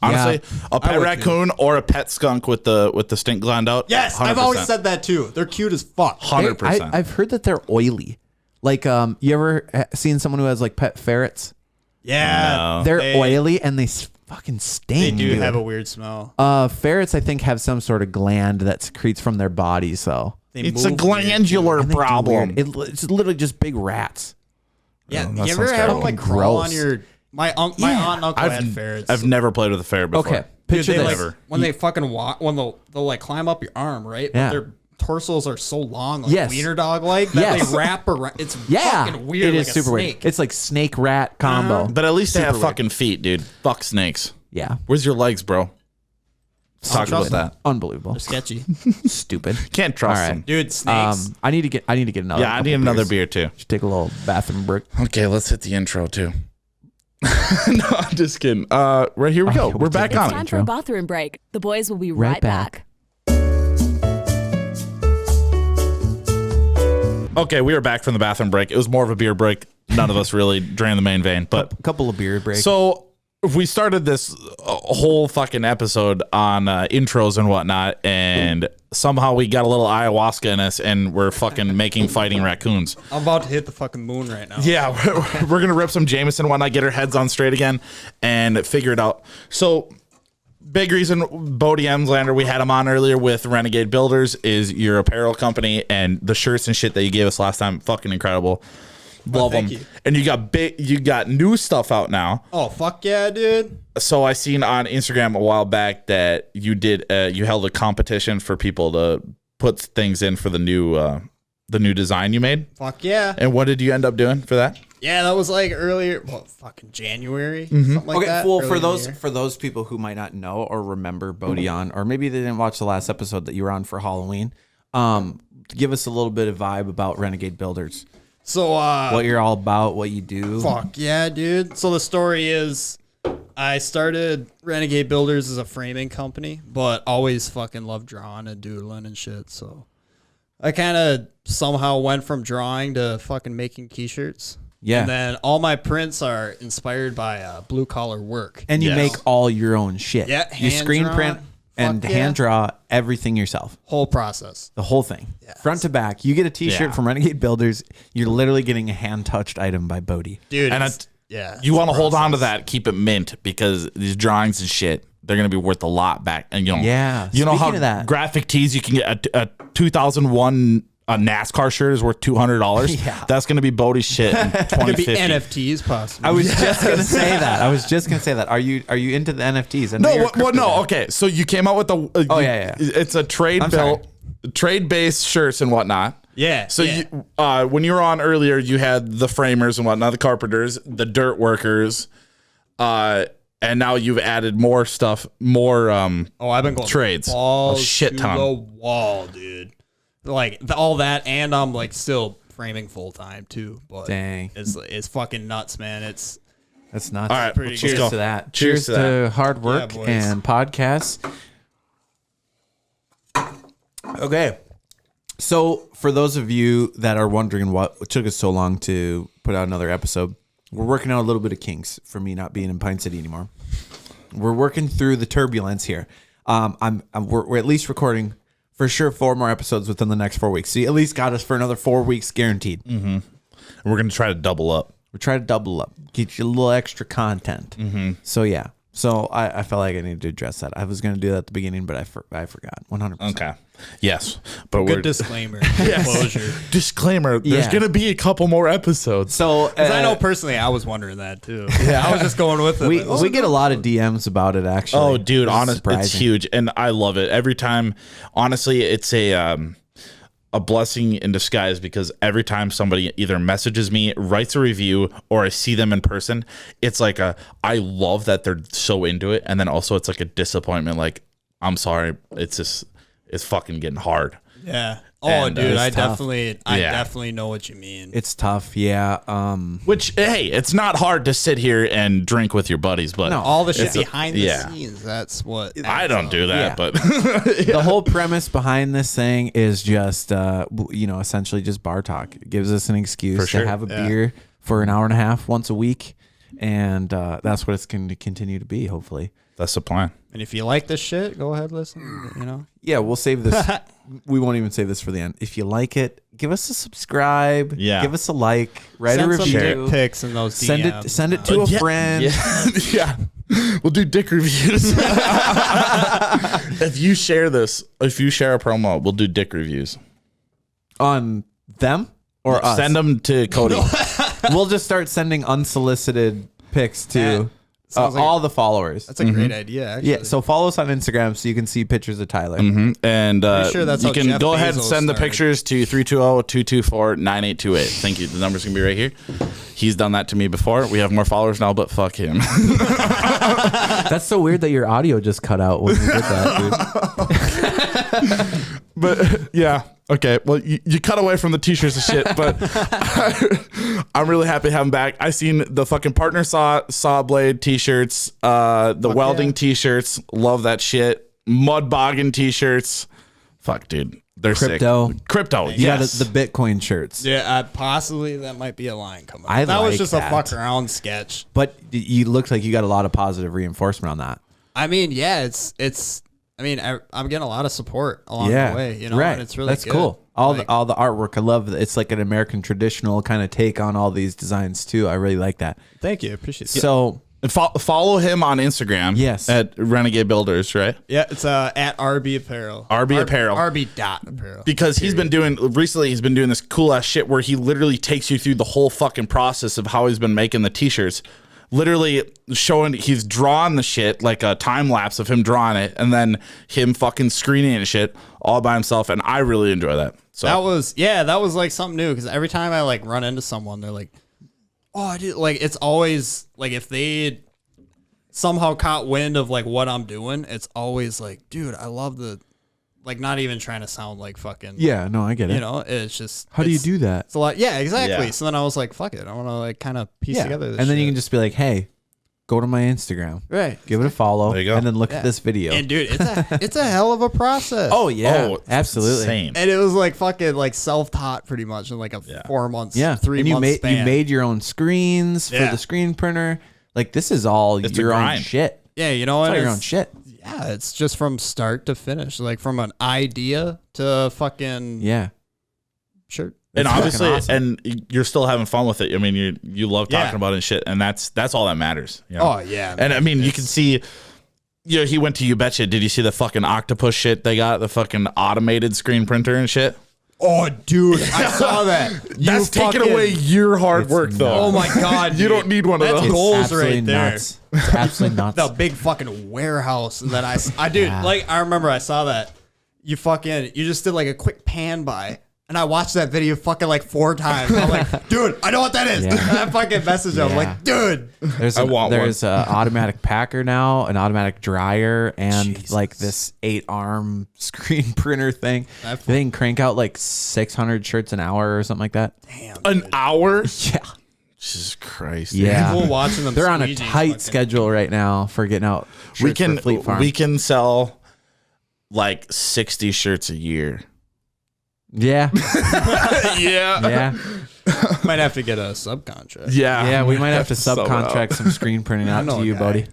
S1: Honestly, a pet
S2: would
S1: raccoon or a pet skunk with the stink gland out.
S2: Yes, I've
S1: 100%.
S2: always said that too. They're cute as fuck.
S1: 100%.
S3: I've heard that they're oily. Like, you ever seen someone who has like pet ferrets?
S2: Yeah,
S1: No.
S3: They're
S2: They-
S3: oily and they fucking stink.
S2: They do
S3: dude.
S2: have a weird smell.
S3: Ferrets, I think, have some sort of gland that secretes from their bodies. So
S2: They
S1: It's a
S2: move weird.
S1: glandular
S3: And they do
S1: problem.
S3: weird. It's literally just big rats.
S2: Yeah,
S1: that
S2: you ever
S1: sounds
S2: have them
S1: terrible.
S2: like crawl on
S3: Gross.
S2: your? My aunt and uncle had ferrets.
S1: I've never played with a ferret before.
S3: Okay,
S2: Dude,
S3: picture
S2: they
S3: this.
S2: like, when they fucking walk, when they'll like climb up your arm, right?
S3: Yeah.
S2: But their torsos are so long, like
S3: Yes.
S2: wiener dog like that
S3: Yes.
S2: they wrap around. It's
S3: Yeah,
S2: fucking weird.
S3: It is
S2: like
S3: super
S2: a
S3: weird.
S2: snake.
S3: It's like snake rat combo.
S1: But at least they have
S3: Super weird.
S1: fucking feet, dude. Fuck snakes.
S3: Yeah,
S1: Where's your legs, bro? Let's talk about
S2: trust
S1: that.
S3: unbelievable.
S2: They're sketchy,
S3: Stupid.
S1: Can't trust
S3: All right.
S1: them.
S2: dude. Snakes.
S3: I need to get another.
S1: Yeah, I need
S3: couple
S1: another
S3: beers.
S1: beer too.
S3: Just take a little bathroom break.
S1: Okay, let's hit the intro too. No, I'm just kidding. Right here we go.
S3: Okay,
S1: We're back
S4: It's
S1: on
S4: time
S1: it.
S4: for a bathroom break. The boys will be
S3: Right
S4: right back.
S1: Okay, we are back from the bathroom break. It was more of a beer break. None of us really drained the main vein, but
S3: A couple of beer breaks.
S1: so we started this whole fucking episode on intros and whatnot, and somehow we got a little ayahuasca in us, and we're fucking making fighting raccoons.
S2: I'm about to hit the fucking moon right now.
S1: Yeah, we're gonna rip some Jameson, whatnot, get our heads on straight again, and figure it out. So, big reason, Bodie Emslander, we had him on earlier with Renegade Builders, is your apparel company, and the shirts and shit that you gave us last time, fucking incredible. Love them.
S2: thank you.
S1: And you got new stuff out now.
S2: Oh fuck yeah, dude.
S1: So I seen on Instagram a while back that you did you held a competition for people to put things in for the new design you made.
S2: Fuck yeah.
S1: And what did you end up doing for that?
S2: Yeah, that was like earlier. Well, fucking January. Something like
S3: Okay,
S2: that.
S3: well,
S2: early
S3: for
S2: in the
S3: those
S2: year.
S3: for those people who might not know or remember Bodie on, or maybe they didn't watch the last episode that you were on for Halloween, give us a little bit of vibe about Renegade Builders,
S2: So
S3: what you're all about, what you do.
S2: fuck yeah, dude. So the story is I started Renegade Builders as a framing company, but always fucking loved drawing and doodling and shit. So I kind of somehow went from drawing to fucking making t-shirts.
S3: Yeah.
S2: And then all my prints are inspired by blue collar work.
S3: And you
S1: Yes.
S3: make all your own shit.
S2: Yeah,
S3: you screen
S2: hand-drawn.
S3: print and
S2: Fuck yeah.
S3: hand draw everything yourself.
S2: Whole process.
S3: The whole thing. Front to back. You get a t-shirt
S1: Yeah.
S3: from Renegade Builders, you're literally getting a hand-touched item by Bodie.
S2: Dude.
S1: And
S2: it's-
S1: it's-
S2: yeah.
S1: You
S2: it's
S1: want
S2: a
S1: to hold on to
S2: process.
S1: that, keep it mint, because these drawings and shit, they're going to be worth a lot back. And
S3: Yeah,
S1: you know how
S3: speaking of that.
S1: graphic tees, you can get a 2001 a NASCAR shirt is worth $200.
S3: Yeah.
S1: That's going to be Bodie's shit in
S2: Could be
S1: 2050.
S2: NFTs possibly.
S3: I was just gonna say that. Are you into the NFTs? I know you're a
S1: No,
S3: crypto
S1: no.
S3: guy.
S1: Okay, so you came out with the.
S3: Yeah.
S1: It's a trade-based shirts and whatnot.
S2: Yeah.
S1: So
S2: yeah.
S1: You, when you were on earlier, you had the framers and whatnot, the carpenters, the dirt workers, and now you've added more stuff, more.
S2: I've been going
S1: trades.
S2: balls
S1: A shit
S2: to
S1: ton.
S2: the wall, dude. Like all that, and I'm like still framing full time too. But
S3: Dang.
S2: it's fucking nuts, man.
S3: That's nuts.
S1: All right, let's
S3: Cheers
S1: go.
S3: to that.
S1: Cheers
S3: Cheers
S1: to
S3: to hard work
S2: boys.
S3: and podcasts. Okay. So, for those of you that are wondering what took us so long to put out another episode, we're working out a little bit of kinks for me not being in Pine City anymore. We're working through the turbulence here. We're at least recording for sure 4 more episodes within the next 4 weeks. So you at least got us for another 4 weeks guaranteed.
S1: Mm-hmm. And we're going to try to double up.
S3: We're trying to double up, get you a little extra content.
S1: Mm-hmm.
S3: So yeah. So I felt like I needed to address that. I was going to do that at the beginning, but I forgot 100%.
S1: Okay. Yes, but
S2: Good
S1: we're
S2: disclaimer. Closure.
S1: disclaimer. There's
S3: Yeah.
S1: going to be a couple more episodes.
S3: So
S2: Because I know personally, I was wondering that too. Yeah, I was just going with it.
S3: we get a lot of DMs about it actually.
S1: Oh, dude,
S3: Which is
S1: honestly, it's
S3: surprising.
S1: huge, and I love it every time. Honestly, it's a blessing in disguise because every time somebody either messages me, writes a review, or I see them in person, it's like I love that they're so into it, and then also it's like a disappointment. Like, I'm sorry, it's fucking getting hard.
S2: Yeah. Oh,
S1: And,
S2: dude,
S3: it's
S2: I
S3: tough.
S2: definitely know what you mean.
S3: It's tough, yeah.
S1: Which, hey, it's not hard to sit here and drink with your buddies, but
S3: No.
S2: all the shit
S1: it's a-
S2: behind the
S1: yeah.
S2: scenes. That's what
S1: I don't do that,
S3: Yeah.
S1: but
S3: The whole premise behind this thing is just, essentially just bar talk. It gives us an excuse
S1: For sure.
S3: to have a beer for an hour and a half once a week, and that's what it's going to continue to be. Hopefully,
S1: that's the plan.
S2: And if you like this shit, go ahead, listen. You know.
S3: yeah. We'll save this. We won't even save this for the end. If you like it, give us a subscribe.
S1: Yeah.
S3: Give us a like. Write
S2: Send
S3: a
S2: some
S3: review.
S2: dick pics in those DMs.
S3: Send it to a friend.
S1: Yeah. We'll do dick reviews. If you share a promo, we'll do dick reviews.
S3: On them or us.
S1: Send them to Cody.
S3: We'll just start sending unsolicited pics to
S2: Sounds like-
S3: all the followers.
S2: That's a great idea. Actually.
S3: Yeah, so follow us on Instagram so you can see pictures of Tyler.
S1: And
S2: sure that's
S1: you
S2: how
S1: can
S2: Jeff
S1: go ahead and
S2: Bezos
S1: send the
S2: started.
S1: pictures to 320-224-9828. Thank you. The number's going to be right here. He's done that to me before. We have more followers now, but fuck him.
S3: That's so weird that your audio just cut out when you did that, dude.
S1: But yeah. Okay. Well, you cut away from the t-shirts and shit, but I'm really happy to have him back. I seen the fucking partner saw blade t-shirts, the welding t-shirts. Love that shit. Mud boggin t-shirts. Fuck, dude. They're
S3: Crypto.
S1: sick. Crypto.
S3: Yeah,
S1: Yes.
S3: the Bitcoin shirts.
S2: Yeah, possibly that might be a line coming.
S3: I
S2: That was
S3: like
S2: just
S3: that.
S2: a fuck around sketch.
S3: But you looked like you got a lot of positive reinforcement on that.
S2: I mean, yeah, it's. I mean, I'm getting a lot of support along
S3: Yeah,
S2: the way. You know,
S3: right.
S2: and it's really
S3: That's
S2: good.
S3: cool. All
S2: Like,
S3: the artwork, I love that. It's like an American traditional kind of take on all these designs too. I really like that.
S2: Thank you, appreciate it.
S3: So
S1: And follow him on Instagram.
S3: Yes.
S1: At Renegade Builders, right?
S2: Yeah, it's at RB Apparel.
S1: RB Apparel.
S2: RB.apparel.
S1: Because he's been doing this cool ass shit where he literally takes you through the whole fucking process of how he's been making the t-shirts. Literally showing he's drawn the shit, like a time lapse of him drawing it, and then him fucking screening and shit all by himself. And I really enjoy that. So
S2: That was like something new because every time I like run into someone, they're like, "Oh, I did." Like it's always like if they somehow caught wind of like what I'm doing, it's always like, "Dude, I love the." Like not even trying to sound like fucking.
S3: yeah, no, I get it.
S2: You know, it's just.
S3: How do you
S2: it's-
S3: do that?
S2: It's a lot. Yeah, exactly.
S1: Yeah.
S2: So then I was like, "Fuck it," I want to like kind of piece together this
S3: and then you
S2: shit.
S3: can just be like, hey, go to my Instagram,
S2: right.
S3: give it a follow,
S1: There you go.
S3: and then look
S2: Yeah.
S3: at this video.
S2: And dude, it's a hell of a process.
S3: oh yeah,
S1: Oh, it's
S3: absolutely.
S1: insane.
S2: And it was like fucking like self-taught pretty much in like a 4 months,
S3: Yeah,
S2: 3
S3: and
S2: months
S3: you
S2: span.
S3: made your own screens for
S2: Yeah.
S3: the screen printer. Like this is all
S1: It's a
S3: your own
S1: grind.
S3: shit.
S2: Yeah, you know
S3: It's
S2: what?
S3: all your own shit.
S2: Yeah, it's just from start to finish, like from an idea to fucking
S3: Yeah.
S2: shirt.
S1: And
S3: That's
S1: obviously,
S3: fucking awesome.
S1: and you're still having fun with it. I mean, you love talking
S2: Yeah.
S1: about it and shit, and that's all that matters. You know?
S2: Oh yeah,
S1: And I mean, you
S2: It's-
S1: can see, he went to You Betcha. Did you see the fucking octopus shit they got? The fucking automated screen printer and shit?
S2: Oh, dude, I saw that.
S1: That's taking away your hard work, though.
S2: Oh my god,
S1: You
S2: dude.
S1: don't need one of
S2: That's
S1: those.
S2: goals
S3: Absolutely
S2: right there.
S3: nuts. It's absolutely nuts.
S2: The big fucking warehouse, and then I dude, like I remember I saw that. You just did like a quick pan by, and I watched that video fucking like 4 times. I'm like, dude, I know what that is.
S3: Yeah.
S2: And I fucking messaged him, like, dude.
S3: There's
S1: I want
S3: there's an automatic packer now, an automatic dryer, and
S2: Jesus.
S3: like this 8-arm screen printer thing.
S2: That
S3: They can crank out like 600 shirts an hour or something like that.
S2: Damn,
S1: An hour?
S3: Yeah.
S1: Jesus Christ.
S3: Yeah.
S2: People watching them.
S3: They're on a
S2: squeegee
S3: tight
S2: fucking-
S3: schedule right now for getting out shirts for Fleet Farm.
S1: We can sell like 60 shirts a year.
S3: yeah.
S1: Yeah.
S3: Yeah.
S2: Might have to get a subcontract.
S3: Yeah, we might have to
S1: sub it out.
S3: subcontract some screen printing out
S2: know
S3: to
S2: a
S3: you,
S2: guy.
S3: Bodie.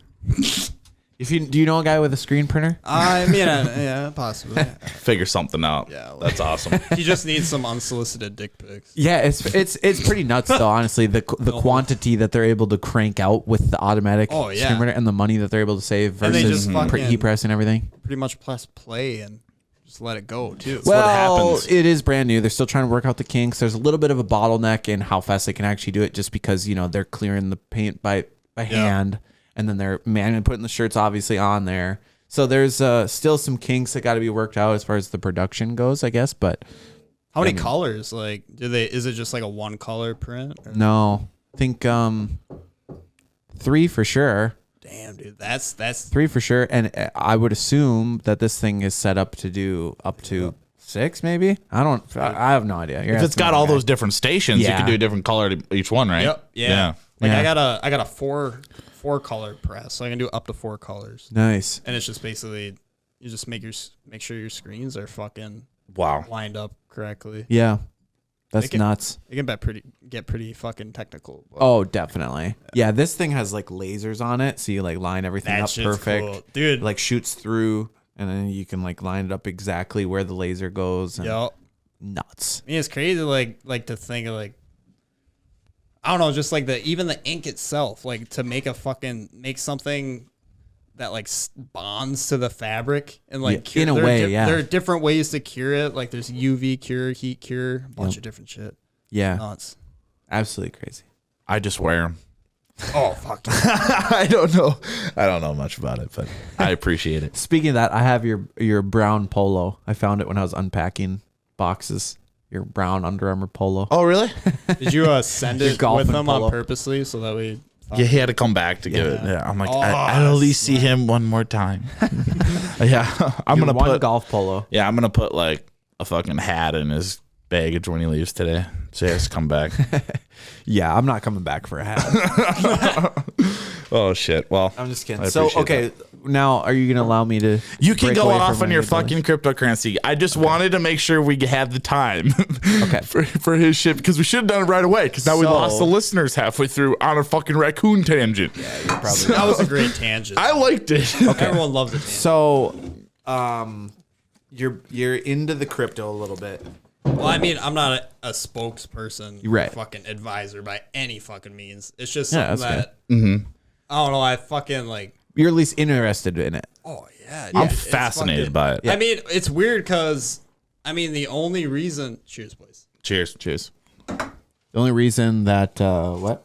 S3: Do you know a guy with a screen printer?
S2: I mean, yeah, possibly.
S1: Figure something out.
S2: Yeah,
S1: That's awesome.
S2: He just needs some unsolicited dick pics.
S3: Yeah, it's pretty nuts though. Honestly, the quantity that they're able to crank out with the automatic screen printer and the money that they're able to save
S2: And they
S3: versus
S2: just fucking-
S3: heat press and everything.
S2: Pretty much press play and just let it go too.
S3: Well,
S1: happens.
S3: it is brand new. They're still trying to work out the kinks. There's a little bit of a bottleneck in how fast they can actually do it, just because they're clearing the paint by hand, and then they're manually putting the shirts obviously on there. So there's still some kinks that got to be worked out as far as the production goes, I guess. But
S2: How many colors? Like, is it just like a 1 color print? Or?
S3: no, I think 3 for sure.
S2: Damn, dude, that's
S3: 3 for sure. And I would assume that this thing is set up to do up to 6, maybe. I have no idea.
S1: If it's got all those different stations, you
S3: Yeah.
S1: can do a different color to each one, right?
S2: Yep. Yeah. Like
S3: Yeah.
S2: I got a four color press, so I can do up to 4 colors.
S3: Nice.
S2: And it's just basically you just make sure your screens are fucking
S1: Wow.
S2: lined up correctly.
S3: Yeah, that's
S2: Make it-
S3: nuts.
S2: It can get pretty fucking technical. But
S3: Oh, definitely. Yeah, this thing has like lasers on it, so you like line everything
S2: that
S3: up
S2: shit's
S3: perfect.
S2: cool. Dude.
S3: It, like shoots through, and then you can like line it up exactly where the laser goes. And
S2: Yep.
S3: nuts.
S2: I mean, it's crazy, like to think of like, I don't know, just like even the ink itself, like to make something that like bonds to the fabric and like
S3: Yeah, in a way, yeah.
S2: there are different ways to cure it. Like there's UV cure, heat cure, a bunch of different shit.
S3: Yeah,
S2: Nuts.
S3: absolutely crazy.
S1: I just wear them.
S2: Oh fuck.
S1: I don't know much about it, but I appreciate it.
S3: Speaking of that, I have your brown polo. I found it when I was unpacking boxes. Your brown Under Armour polo.
S1: Oh, really?
S2: Did you send it
S3: golfing
S2: with them
S3: polo.
S2: on purposely so that we?
S1: Yeah, he had to come back to get it. Yeah, I'm like,
S2: Oh,
S1: I'd at least see him one more time. Yeah, I'm
S3: Your
S1: gonna
S3: one
S1: put
S3: golf polo.
S1: Yeah, I'm gonna put like a fucking hat in his baggage when he leaves today. So he has to come back.
S3: Yeah, I'm not coming back for a hat.
S1: Oh shit. Well,
S3: I'm just kidding.
S1: I
S3: So
S1: appreciate
S3: okay, now are you gonna allow me to?
S1: you can
S3: break
S1: go
S3: away
S1: off
S3: from
S1: on your
S3: Renegade Builders?
S1: fucking cryptocurrency. I just wanted to make sure we had the time
S3: Okay.
S1: for his shit, because we should have done it right away, because now we
S3: So-
S1: lost the listeners halfway through on a fucking raccoon tangent.
S3: Probably.
S2: That was a great tangent.
S1: I liked it.
S2: Everyone loves it.
S3: So, you're into the crypto a little bit.
S2: Well, I mean, I'm not a spokesperson,
S3: Right.
S2: fucking advisor by any fucking means. It's just
S3: Yeah,
S2: something
S3: that's
S2: that I don't know. I fucking like.
S3: You're at least interested in it.
S2: Oh yeah,
S1: I'm
S2: it's
S1: fascinated
S2: fucking-
S1: by it.
S2: I mean, it's weird because I mean the only reason. Cheers, boys.
S1: Cheers. Cheers.
S3: The only reason that what?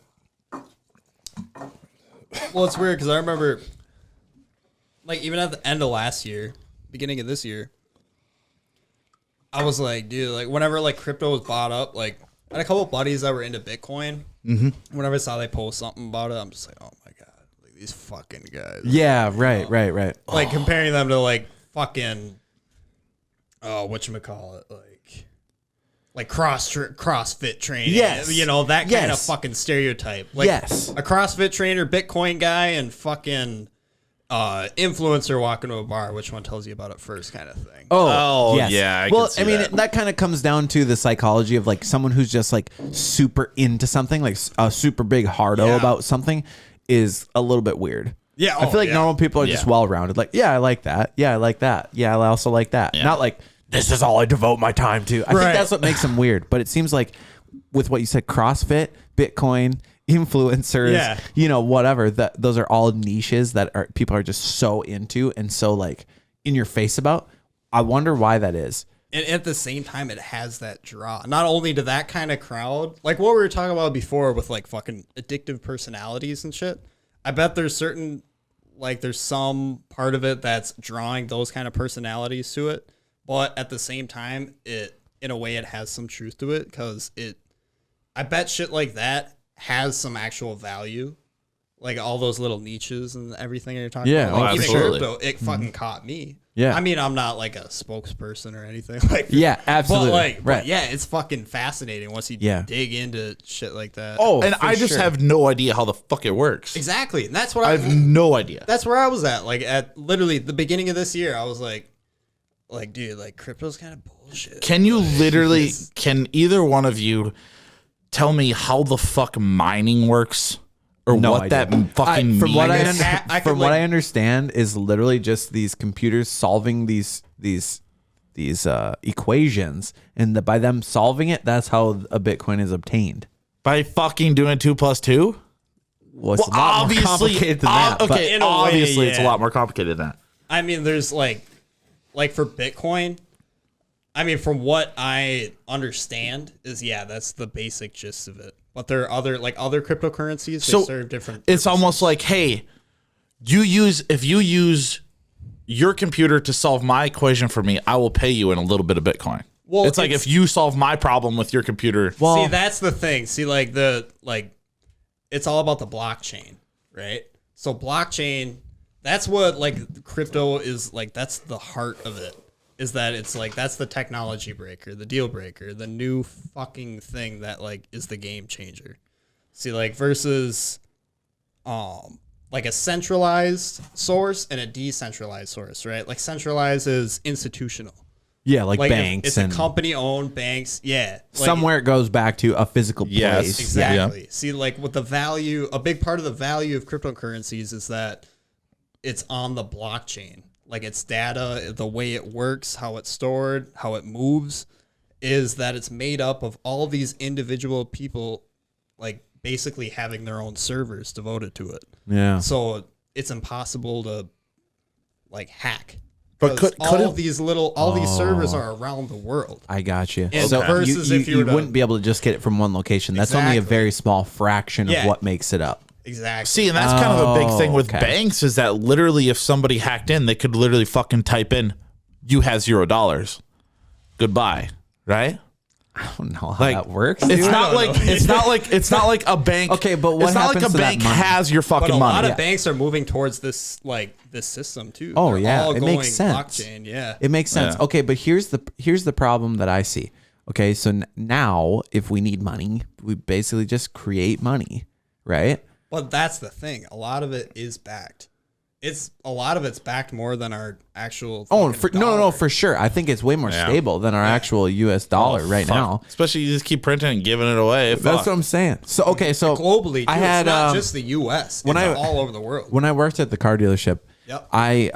S2: Well, it's weird because I remember, like, even at the end of last year, beginning of this year, I was like, dude, like, whenever like crypto was bought up, like, I had a couple of buddies that were into Bitcoin. Mm-hmm. Whenever I saw they post something about it, I'm just like, oh my god, like these fucking guys.
S3: Yeah, right.
S2: Like comparing them to like fucking, whatchamacallit, like CrossFit training.
S3: Yes.
S2: You know, that kind of
S3: Yes.
S2: fucking stereotype. Like
S3: Yes.
S2: a CrossFit trainer, Bitcoin guy, and fucking influencer walking to a bar. Which one tells you about it first kind of thing.
S1: Oh,
S3: yes.
S1: yeah, I
S3: well,
S1: can see
S3: I mean,
S1: that.
S3: that kind of comes down to the psychology of like someone who's just like super into something, like a super big hardo
S2: Yeah.
S3: about something, is a little bit weird.
S2: Yeah,
S3: I feel like normal people are just
S1: Yeah.
S3: well rounded. Like, yeah, I like that. Yeah, I like that. Yeah, I also like that.
S1: Yeah.
S3: Not like this is all I devote my time to. I
S2: Right.
S3: think that's what makes them weird. But it seems like with what you said, CrossFit, Bitcoin, influencers,
S2: Yeah.
S3: you know, whatever, that those are all niches that are people are just so into and so like in your face about. I wonder why that is.
S2: And at the same time, it has that draw. Not only to that kind of crowd, like what we were talking about before with like fucking addictive personalities and shit. I bet there's certain, like there's some part of it that's drawing those kind of personalities to it. But at the same time, it, in a way, it has some truth to it because I bet shit like that has some actual value. Like all those little niches and everything you're talking about. Like,
S1: absolutely.
S2: Crypto, it fucking caught me.
S3: Yeah.
S2: I mean, I'm not like a spokesperson or anything like that.
S3: Yeah, absolutely.
S2: But like,
S3: right.
S2: yeah, it's fucking fascinating once you dig into shit like that.
S3: Oh,
S1: And I just have no idea how the fuck it works.
S2: exactly. And that's what
S1: I have no idea.
S2: that's where I was at. Like at literally the beginning of this year, I was like, dude, like crypto's kind of bullshit.
S1: Can you literally, can either one of you tell me how the fuck mining works? Or
S3: No
S1: what
S3: idea.
S1: that fucking means?
S3: From what
S2: From
S3: what I understand is literally just these computers solving these equations, and by them solving it, that's how a Bitcoin is obtained.
S1: By fucking doing 2 + 2?
S3: Well, it's a lot more complicated than that. but-
S1: Okay,
S2: in a way,
S1: obviously it's a
S2: yeah.
S1: lot more complicated than that.
S2: I mean, there's like for Bitcoin, I mean, from what I understand is, that's the basic gist of it. But there are other cryptocurrencies that serve different
S1: It's
S2: purposes.
S1: almost like, hey, if you use your computer to solve my equation for me, I will pay you in a little bit of Bitcoin.
S2: Well,
S1: it's like if you solve my problem with your computer.
S2: See, that's the thing. See, it's all about the blockchain, right? So blockchain, that's what like crypto is like. That's the heart of it. Is that it's like that's the technology breaker, the deal breaker, the new fucking thing that like is the game changer. See, like versus like a centralized source and a decentralized source, right? Like centralized is institutional.
S3: yeah, like
S2: Like
S3: banks
S2: it's
S3: and
S2: a company owned banks. Yeah. Like,
S3: somewhere it goes back to a physical place.
S1: Yes,
S2: exactly. See, like with the value, a big part of the value of cryptocurrencies is that it's on the blockchain. Like its data, the way it works, how it's stored, how it moves, is that it's made up of all these individual people, like basically having their own servers devoted to it.
S3: Yeah.
S2: So it's impossible to like hack.
S1: But
S2: Because
S1: could
S2: all these servers are around the world.
S3: I got you.
S2: And
S3: So
S2: versus
S3: you,
S2: if you were to-
S3: wouldn't be able to just get it from one location. That's only a
S2: Exactly.
S3: very small fraction of
S2: Yeah.
S3: what makes it up.
S2: Exactly.
S1: See, and that's kind of a big thing with
S3: okay.
S1: banks is that literally if somebody hacked in, they could literally fucking type in, you have $0. Goodbye. Right?
S3: I don't know how
S1: Like,
S3: that works.
S1: It's
S3: dude.
S1: not like it's not like a bank.
S3: Okay, but what
S1: it's not like
S3: happens
S1: a
S3: to that
S1: bank
S3: money?
S1: has your
S2: But
S1: fucking
S2: a lot
S1: money.
S2: of banks are moving towards this system too.
S3: Oh,
S2: They're
S3: yeah.
S2: all
S3: It
S2: going
S3: makes sense.
S2: Blockchain, yeah.
S3: It makes sense.
S1: Yeah.
S3: Okay, but here's the problem that I see. Okay, so now if we need money, we basically just create money, right?
S2: But that's the thing. A lot of it is backed. A lot of it's backed more than our actual.
S3: Oh,
S2: fucking
S3: no,
S2: dollar.
S3: for sure. I think it's way more
S1: Yeah.
S3: stable than our actual U.S. dollar right
S1: Fuck.
S3: now.
S1: Especially you just keep printing and giving it away.
S3: That's
S1: Fuck.
S3: what I'm saying. So okay, so
S2: Globally, too.
S3: I had
S2: it's not just the U.S. It's all over the world.
S3: when I worked at the car dealership,
S2: Yep.
S3: I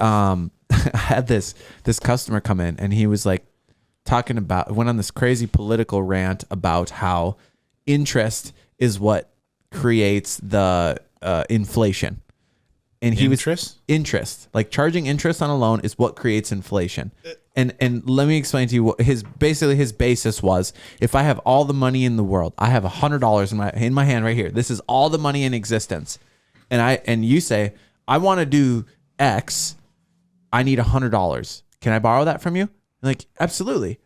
S3: had this customer come in and he was like talking about went on this crazy political rant about how interest is what creates the inflation. And he
S1: Interest?
S3: was interest, like charging interest on a loan is what creates inflation. And let me explain to you what his basis was. If I have all the money in the world, I have $100 in my hand right here. This is all the money in existence. And you say, I want to do X. I need $100. Can I borrow that from you? I'm like, absolutely.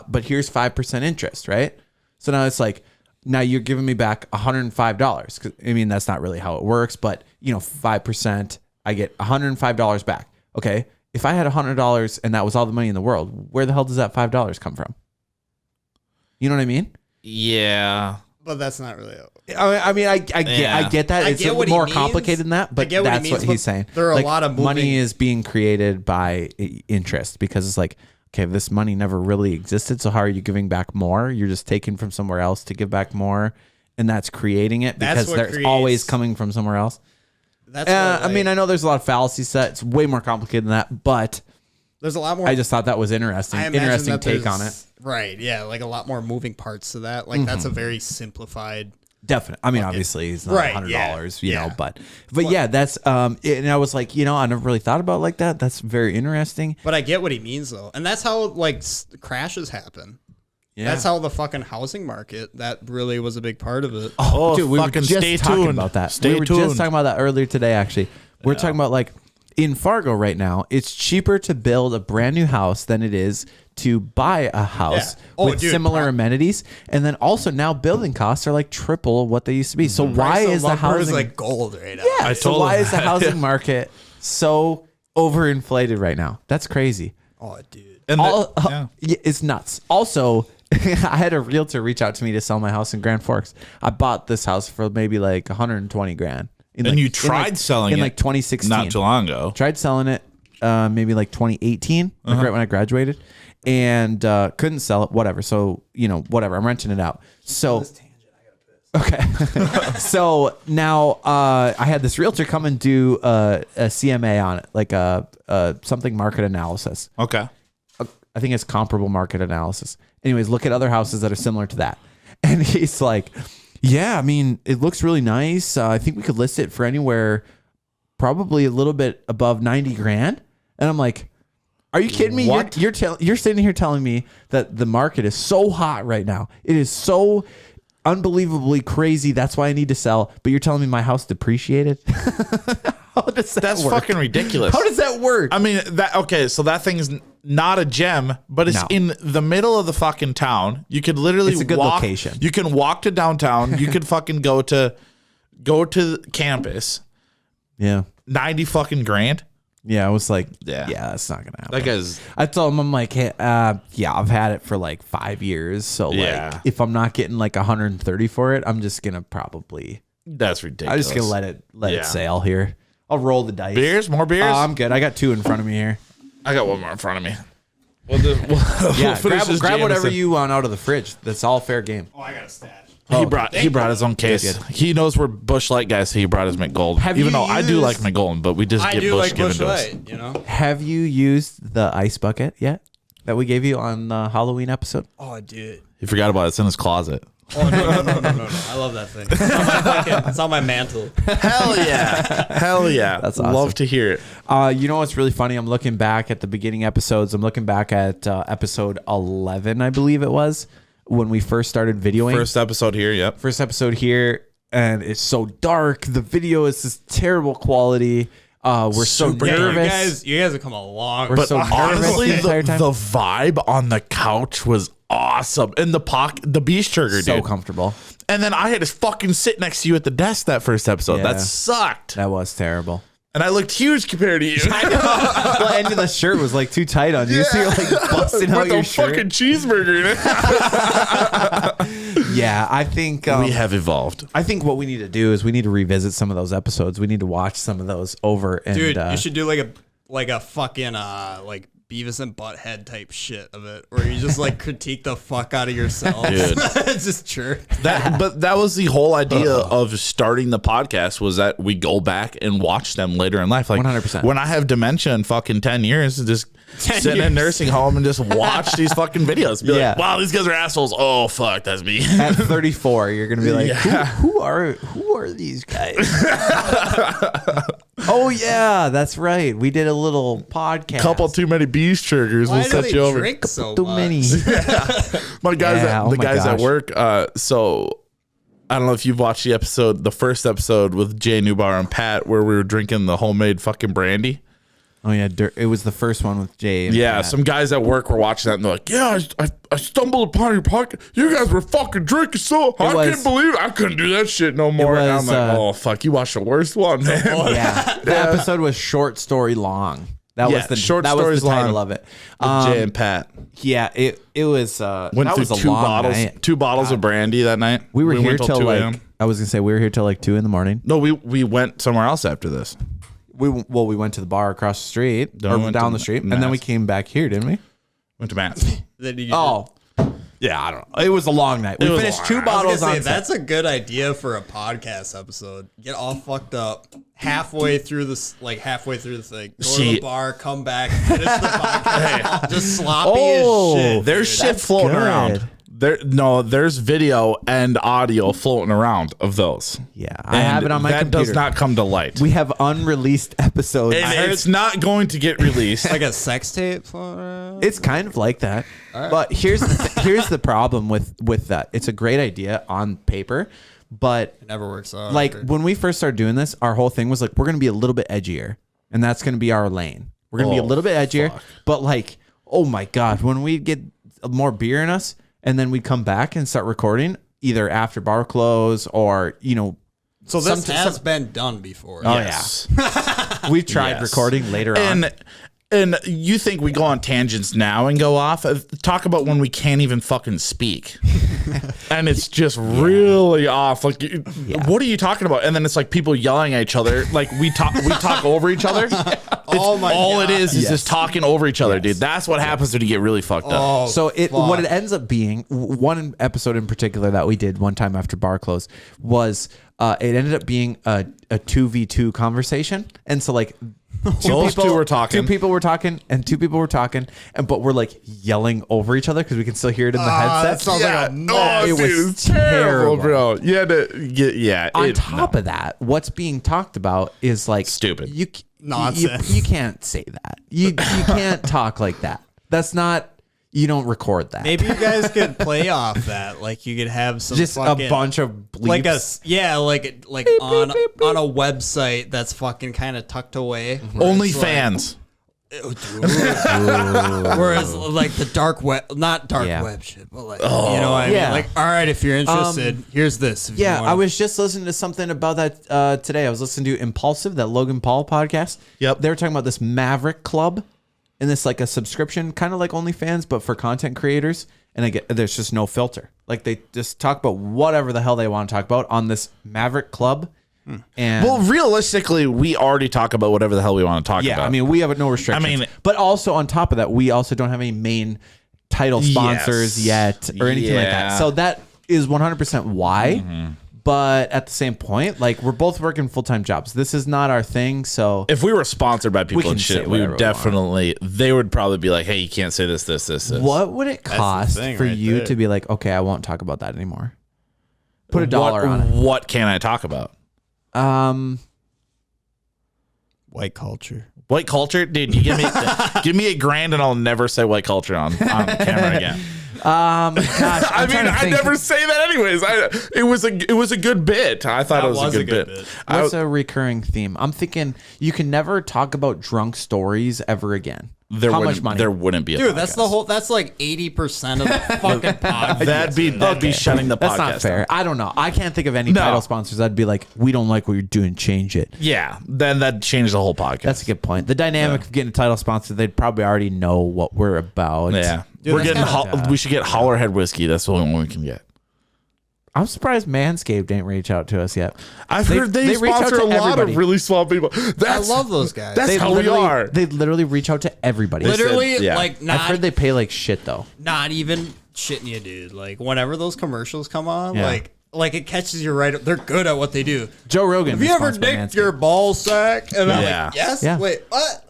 S3: But here's 5% interest, right? So now it's like, now you're giving me back $105. 'Cause, I mean, that's not really how it works, but 5%, I get $105 back. Okay. If I had $100 and that was all the money in the world, where the hell does that $5 come from? You know what I mean?
S1: Yeah.
S2: But that's not really.
S3: I mean, I get that.
S2: I
S3: It's
S2: get
S3: a
S2: what
S3: little
S2: he
S3: more
S2: means.
S3: complicated than that,
S2: I
S3: but
S2: get what he
S3: that's
S2: means,
S3: what
S2: but
S3: he's saying.
S2: there are a
S3: Like,
S2: lot of
S3: money
S2: moving-
S3: is being created by interest because it's like, okay, this money never really existed. So how are you giving back more? You're just taking from somewhere else to give back more. And that's creating it
S2: That's
S3: because
S2: what
S3: they're
S2: creates-
S3: always coming from somewhere else.
S2: That's. What,
S3: I mean, I know there's a lot of fallacies to that. It's way more complicated than that, but
S2: there's a lot more.
S3: I just thought that was interesting.
S2: I imagine
S3: Interesting
S2: that
S3: take on it.
S2: there's- Right. Yeah. Like a lot more moving parts to that. Like that's a very simplified
S3: Definitely. I mean, obviously, it's not $100, you know, but yeah, that's and I was like, you know, I never really thought about it like that. That's very interesting.
S2: But I get what he means though, and that's how like crashes happen. Yeah. That's how the fucking housing market, that really was a big part of it.
S3: Oh, dude, we were just
S1: stay
S3: talking
S1: tuned.
S3: about that.
S1: Stay
S3: we were
S1: tuned.
S3: just talking about that earlier today, actually. We're talking about like in Fargo right now, it's cheaper to build a brand new house than it is to buy a house with similar amenities. And then also now building costs are like triple what they used to be. So why is the housing
S2: like gold right now?
S3: Yeah. So why is the housing market so overinflated right now? That's crazy.
S2: Oh, dude.
S1: And
S3: it's nuts. Also, I had a realtor reach out to me to sell my house in Grand Forks. I bought this house for maybe like 120 grand.
S1: And you tried selling it
S3: in like 2016.
S1: Not too long ago.
S3: Tried selling it maybe like 2018, like right when I graduated, and couldn't sell it. Whatever. So, you know, whatever. I'm renting it out. So, okay. So now I had this realtor come and do a CMA on it, like a something market analysis.
S1: Okay.
S3: I think it's comparable market analysis. Anyways, look at other houses that are similar to that. And he's like, yeah, I mean, it looks really nice. I think we could list it for anywhere probably a little bit above 90 grand. And I'm like, are you kidding me?
S1: What?
S3: You're sitting here telling me that the market is so hot right now. It is so unbelievably crazy. That's why I need to sell. But you're telling me my house depreciated? How does that
S1: That's
S3: work?
S1: fucking ridiculous.
S3: How does that work?
S1: I mean, so that thing's not a gem, but it's in the middle of the fucking town. You could literally
S3: It's a good location.
S1: You can walk to downtown. You could fucking go to campus.
S3: Yeah.
S1: 90 fucking grand.
S3: Yeah, I was like,
S1: Yeah.
S3: that's not gonna happen.
S1: That guy's
S3: I told him, I'm like, hey, I've had it for like 5 years, so like, if I'm not getting like 130 for it, I'm just gonna probably.
S1: that's ridiculous.
S3: I'm just gonna let it sail here. I'll roll the dice.
S1: Beers, more beers.
S3: I'm good. I got 2 in front of me here.
S1: I got one more in front of me. We'll
S3: Yeah,
S1: finish this
S3: grab whatever
S1: Jameson.
S3: you want out of the fridge. That's all fair game.
S2: Oh, I got a stash.
S1: He brought his own case.
S3: Good.
S1: He knows we're Busch Light guys, so he brought his McGolden. Even though I do like McGolden, but we just
S2: I
S1: get
S2: do
S1: Busch
S2: like
S1: given
S2: Busch
S1: to us.
S2: Light, you know?
S3: Have you used the ice bucket yet that we gave you on the Halloween episode?
S2: Oh, dude.
S1: He forgot about it. It's in his closet.
S2: Oh, no. I love that thing. It's on my mantle.
S1: Hell yeah. Hell yeah.
S3: That's awesome.
S1: Love to hear it.
S3: You know what's really funny? I'm looking back at the beginning episodes. I'm looking back at episode 11, I believe it was, when we first started videoing.
S1: First episode here, yep.
S3: First episode here, and it's so dark. The video is this terrible quality. We're so nervous.
S2: You guys have come a long
S3: We're
S1: But
S3: so nervous
S1: honestly,
S3: the entire time.
S1: the vibe on the couch was awesome. And the beach trigger,
S3: So
S1: dude.
S3: comfortable.
S1: And then I had to fucking sit next to you at the desk that first episode.
S3: Yeah.
S1: That sucked.
S3: That was terrible.
S1: And I looked huge compared to you.
S3: The end of the shirt was like too tight on you, so you're like busting out
S1: With
S3: your
S1: a
S3: shirt.
S1: fucking cheeseburger in it.
S3: Yeah, I think
S1: We have evolved.
S3: I think what we need to do is we need to revisit some of those episodes. We need to watch some of those over and
S2: Dude, you should do like a fucking like Beavis and Butthead type shit of it, where you just like critique the fuck out of yourself.
S1: Dude.
S2: It's just true.
S1: But that was the whole idea of starting the podcast, was that we go back and watch them later in life. Like
S3: 100%.
S1: when I have dementia in fucking 10 years, just sit in a nursing home and just watch these fucking videos. Be like, wow, these guys are assholes. Oh fuck, that's me.
S3: at 34, you're gonna be like, who are these guys? Oh yeah, that's right. We did a little podcast.
S1: Couple too many bees triggers will
S2: Why do
S1: set
S2: they
S1: you over.
S2: drink so
S3: Too
S2: much?
S3: many.
S1: My guys,
S3: Yeah, oh
S1: the
S3: my
S1: guys at
S3: gosh.
S1: work. So I don't know if you've watched the first episode with Jay Newbauer and Pat, where we were drinking the homemade fucking brandy.
S3: Oh yeah, it was the first one with Jay. And
S1: Yeah,
S3: Pat.
S1: some guys at work were watching that and they're like, "Yeah, I stumbled upon your podcast. You guys were fucking drinking so. I can't believe it. I couldn't do that shit no more." And I'm like, "Oh fuck, you watched the worst one, man."
S3: Yeah, the episode was short story long. That was the
S1: short
S3: that was
S1: stories
S3: the title
S1: long
S3: of it.
S1: With Jay and Pat
S3: Yeah, it was.
S1: went
S3: that
S1: through
S3: was a
S1: two
S3: long
S1: bottles,
S3: night.
S1: 2 bottles of brandy that night.
S3: We were here
S1: went
S3: till
S1: 2
S3: like
S1: a.m.
S3: I was gonna say we were here till like 2 a.m.
S1: No, we went somewhere else after this.
S3: We went to the bar across the street or
S1: went
S3: down
S1: to
S3: the street, and
S1: Matt's.
S3: then we came back here, didn't we?
S1: Went to Matt's.
S3: Oh, yeah, I don't know. It was a long night. We
S1: was a
S3: finished
S1: long
S3: 2
S1: night.
S3: bottles on set.
S2: That's a good idea for a podcast episode. Get all fucked up halfway through the thing. Go to the bar, come back, finish the podcast. Just sloppy as shit.
S1: There's shit floating
S3: good.
S1: around. There's video and audio floating around of those.
S3: Yeah, I have it on my computer.
S1: That does not come to light.
S3: We have unreleased episodes.
S1: And it's not going to get released.
S2: Like a sex tape floating around?
S3: It's kind of like that. But here's the problem with that. It's a great idea on paper, but
S2: It never works out.
S3: like when we first started doing this, our whole thing was like, we're going to be a little bit edgier, and that's going to be our lane. We're going to be a little bit edgier, but like, oh my God, when we get more beer in us and then we come back and start recording either after bar close or,
S2: so this has been done before.
S3: Oh yeah. We've tried recording later on.
S1: And you think we go on tangents now and go off? Talk about when we can't even fucking speak. And it's just really off. Like, what are you talking about? And then it's like people yelling at each other. Like we talk over each other.
S2: Oh my
S1: all
S2: God.
S1: it is just talking over each other, dude. That's what happens when you get really fucked up.
S3: So what it ends up being, one episode in particular that we did one time after bar close was it ended up being a 2v2 conversation. And so like two people were talking, and two people were talking, but we're like yelling over each other because we can still hear it in the headset.
S2: That sounds like a mess.
S3: It was terrible,
S1: bro. You had to get,
S3: On top of that, what's being talked about is like
S1: stupid.
S2: Nonsense.
S3: You can't say that. You can't talk like that. That's not. You don't record that.
S2: Maybe you guys could play off that. Like you could have some
S3: just
S2: fucking,
S3: a bunch of bleeps.
S2: like on a website that's fucking kind of tucked away.
S1: OnlyFans.
S2: Whereas like the dark web, not dark web shit, but like you know what I mean? Like, all right, if you're interested, here's this.
S3: Yeah, I was just listening to something about that today. I was listening to Impulsive, that Logan Paul podcast.
S1: Yep.
S3: They were talking about this Maverick Club, and this like a subscription, kind of like OnlyFans, but for content creators. And there's just no filter. Like they just talk about whatever the hell they want to talk about on this Maverick Club. And
S1: Well, realistically, we already talk about whatever the hell we want to talk about.
S3: I mean, we have no restrictions. But also on top of that, we also don't have any main title sponsors yet or anything like that. So that is 100% why. But at the same point, like we're both working full-time jobs. This is not our thing. So
S1: if we were sponsored by people and shit, we would
S3: definitely.
S1: they would probably be like, hey, you can't say this.
S3: What would it cost for you to be like, okay, I won't talk about that anymore? Put a dollar on it.
S1: What can I talk about?
S2: white culture.
S1: White culture, dude. You give me $1,000 and I'll never say white culture on camera again.
S3: Gosh,
S1: I mean, I never say that anyways. It was a good bit. I thought it was a good bit.
S3: What's a recurring theme? I'm thinking you can never talk about drunk stories ever again. How much money?
S1: There wouldn't be a
S2: Dude,
S1: podcast.
S2: that's the whole. That's like 80% of the fucking podcast.
S1: That'd be shutting the podcast.
S3: That's not fair. I don't know. I can't think of any title sponsors. I'd be like, we don't like what you're doing. Change it.
S1: Yeah, then that'd change the whole podcast.
S3: That's a good point. The dynamic of getting a title sponsor, they'd probably already know what we're about.
S1: Yeah.
S2: Dude,
S1: We're getting we should get Hollerhead whiskey. That's the only one we can get.
S3: I'm surprised Manscaped ain't reached out to us yet.
S1: I've heard they
S3: reach out
S1: sponsor
S3: to
S1: a lot
S3: everybody.
S1: of really small people.
S2: I love those guys.
S1: That's how we are.
S3: They literally reach out to everybody.
S2: Literally,
S1: yeah.
S2: like
S3: I've
S2: not,
S3: heard they pay like shit though.
S2: not even shitting you, dude. Like whenever those commercials come on,
S3: Yeah.
S2: like it catches you right. They're good at what they do.
S3: Joe Rogan.
S2: Have you ever nicked your ball sack? And I'm
S1: Yeah.
S2: like, yes.
S3: Yeah.
S2: Wait, what?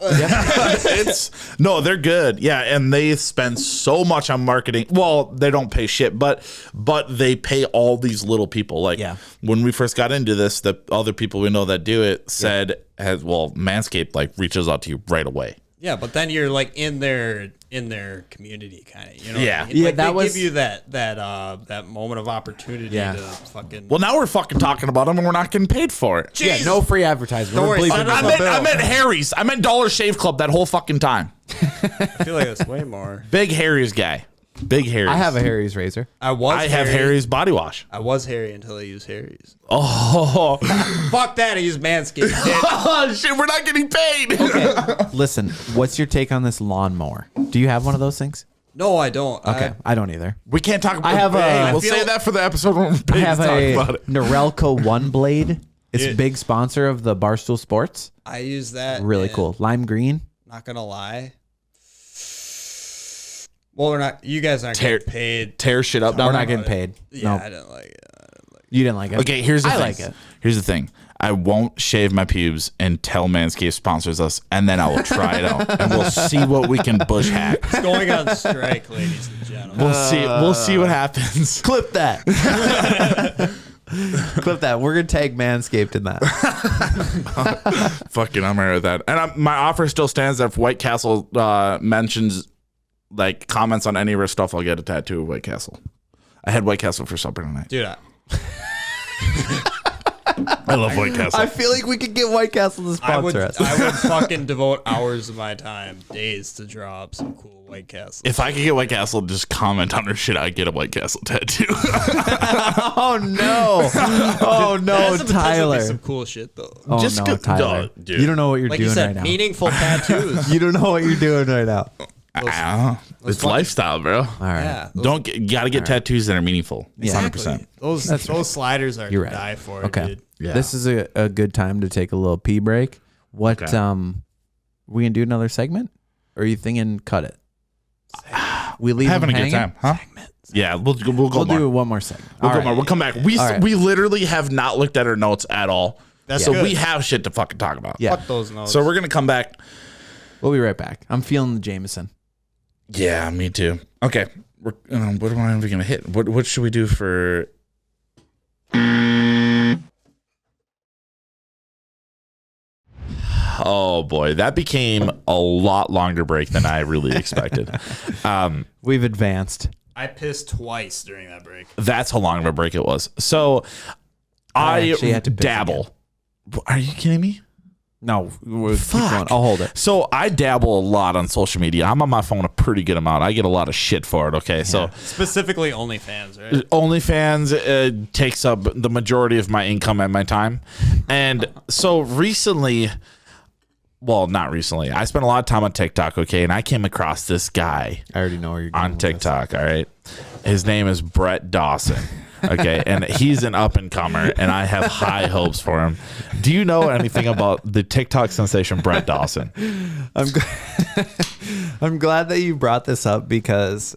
S1: No, they're good. Yeah, and they spend so much on marketing. Well, they don't pay shit, but they pay all these little people. Like when we first got into this, the other people we know that do it said, Manscaped like reaches out to you right away.
S2: Yeah, but then you're like in their community, kind of. You know.
S1: Yeah.
S2: What I mean?
S3: Yeah,
S2: Like,
S3: that
S2: they
S3: was-
S2: give you that moment of opportunity to fucking.
S1: Well, now we're fucking talking about them and we're not getting paid for it.
S3: Yeah, no free advertisement.
S2: Don't
S3: We're
S2: worry,
S3: bleeping
S2: son,
S3: this
S1: I
S3: out.
S1: meant Harry's. I meant Dollar Shave Club that whole fucking time.
S2: I feel like it's way more.
S1: Big Harry's guy. Big Harry's.
S3: I have a Harry's razor.
S2: I
S1: have Harry's body wash.
S2: I was hairy until I used Harry's.
S1: Oh.
S2: Fuck that! I use Manscaped.
S1: Oh, shit, we're not getting paid.
S3: Listen, what's your take on this lawnmower? Do you have one of those things?
S2: No, I don't.
S3: Okay, I don't either.
S1: We can't talk about
S3: I have a-
S1: we'll say that for the episode when we're
S3: I
S1: paid
S3: have
S1: to talk
S3: a
S1: about it.
S3: Norelco One Blade. It's a
S2: Dude.
S3: big sponsor of the Barstool Sports.
S2: I use that.
S3: Really
S2: and
S3: cool. Lime green.
S2: Not gonna lie. Well, we're not. You guys aren't getting paid.
S1: Tear shit up down
S3: We're
S1: there.
S3: not getting paid.
S2: Yeah,
S3: No,
S2: I didn't like it.
S3: you didn't like it.
S1: Okay, here's the
S3: I
S1: thing.
S3: like it.
S1: Here's the thing. I won't shave my pubes until Manscaped sponsors us, and then I will try it out, and we'll see what we can bush hack.
S2: It's going on strike, ladies and gentlemen.
S1: We'll see. We'll see what happens.
S3: Clip that. Clip that. We're gonna tag Manscaped in that.
S1: Fucking, I'm right with that. And my offer still stands that if White Castle mentions, like, comments on any of our stuff, I'll get a tattoo of White Castle. I had White Castle for supper tonight.
S2: Dude,
S1: I love White Castle.
S3: I feel like we could get White Castle to sponsor us.
S2: I would fucking devote hours of my time, days, to draw up some cool White Castle.
S1: If I could get White Castle to just comment on her shit, I'd get a White Castle tattoo.
S3: Oh no! Oh no, Tyler!
S2: Some cool shit though.
S3: Oh
S1: Just
S3: no,
S1: go-
S3: Tyler!
S1: no, dude.
S3: You don't know what you're
S2: Like
S3: doing
S2: you said,
S3: right now.
S2: meaningful tattoos.
S3: You don't know what you're doing right now.
S1: It's lifestyle, bro.
S3: All right.
S2: Yeah,
S1: Gotta get tattoos that are meaningful.
S3: Yeah.
S1: 100%.
S2: Those sliders are
S3: You're
S2: to
S3: right.
S2: die for,
S3: Okay.
S2: dude.
S1: Yeah.
S3: This is a good time to take a little pee break. What
S1: Okay.
S3: we gonna do another segment? Or are you thinking cut it? We leave
S1: Having a
S3: them
S1: good
S3: hanging?
S1: time, huh? Yeah, we'll go
S3: We'll
S1: more.
S3: do one more segment.
S1: We'll
S3: All
S1: go
S3: right.
S1: more. We'll come back. We
S3: All right.
S1: we literally have not looked at our notes at all.
S2: That's
S1: so
S2: good.
S1: we have shit to fucking talk about.
S3: Yeah.
S2: Fuck those notes.
S1: So we're gonna come back.
S3: We'll be right back. I'm feeling the Jameson.
S1: Yeah, me too. Okay, what am I gonna hit? What should we do for? Oh boy, that became a lot longer break than I really expected.
S3: We've advanced.
S2: I pissed twice during that break.
S1: That's how long of a break it was. So I
S3: actually had to piss
S1: dabble. Are you kidding me?
S3: No, we'll keep
S1: Fuck.
S3: going. I'll hold it.
S1: So I dabble a lot on social media. I'm on my phone a pretty good amount. I get a lot of shit for it. Okay, so
S2: Specifically OnlyFans, right?
S1: OnlyFans takes up the majority of my income and my time. And so recently, well, not recently, I spent a lot of time on TikTok, okay, and I came across this guy
S3: I already know where you're going
S1: on
S3: with this.
S1: TikTok, all right? His name is Brett Dawson, okay, and he's an up-and-comer, and I have high hopes for him. Do you know anything about the TikTok sensation Brett Dawson?
S3: I'm glad that you brought this up because,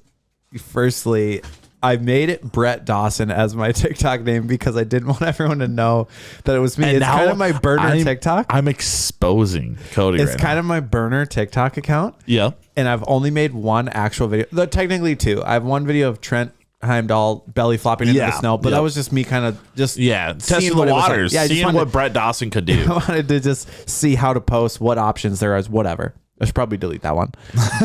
S3: firstly, I made it Brett Dawson as my TikTok name because I didn't want everyone to know that it was me.
S1: And
S3: It's
S1: now
S3: kind of my burner TikTok.
S1: I'm exposing Cody
S3: It's
S1: right
S3: kind
S1: now.
S3: of my burner TikTok account.
S1: Yeah.
S3: And I've only made one actual video. Though technically two. I have one video of Trent Heimdall belly flopping into the snow, but that was just me kind of just
S1: testing the
S3: what it was like.
S1: waters,
S3: Yeah, I just
S1: seeing
S3: wanted
S1: what Brett Dawson could do.
S3: I wanted to just see how to post, what options there is, whatever. I should probably delete that one.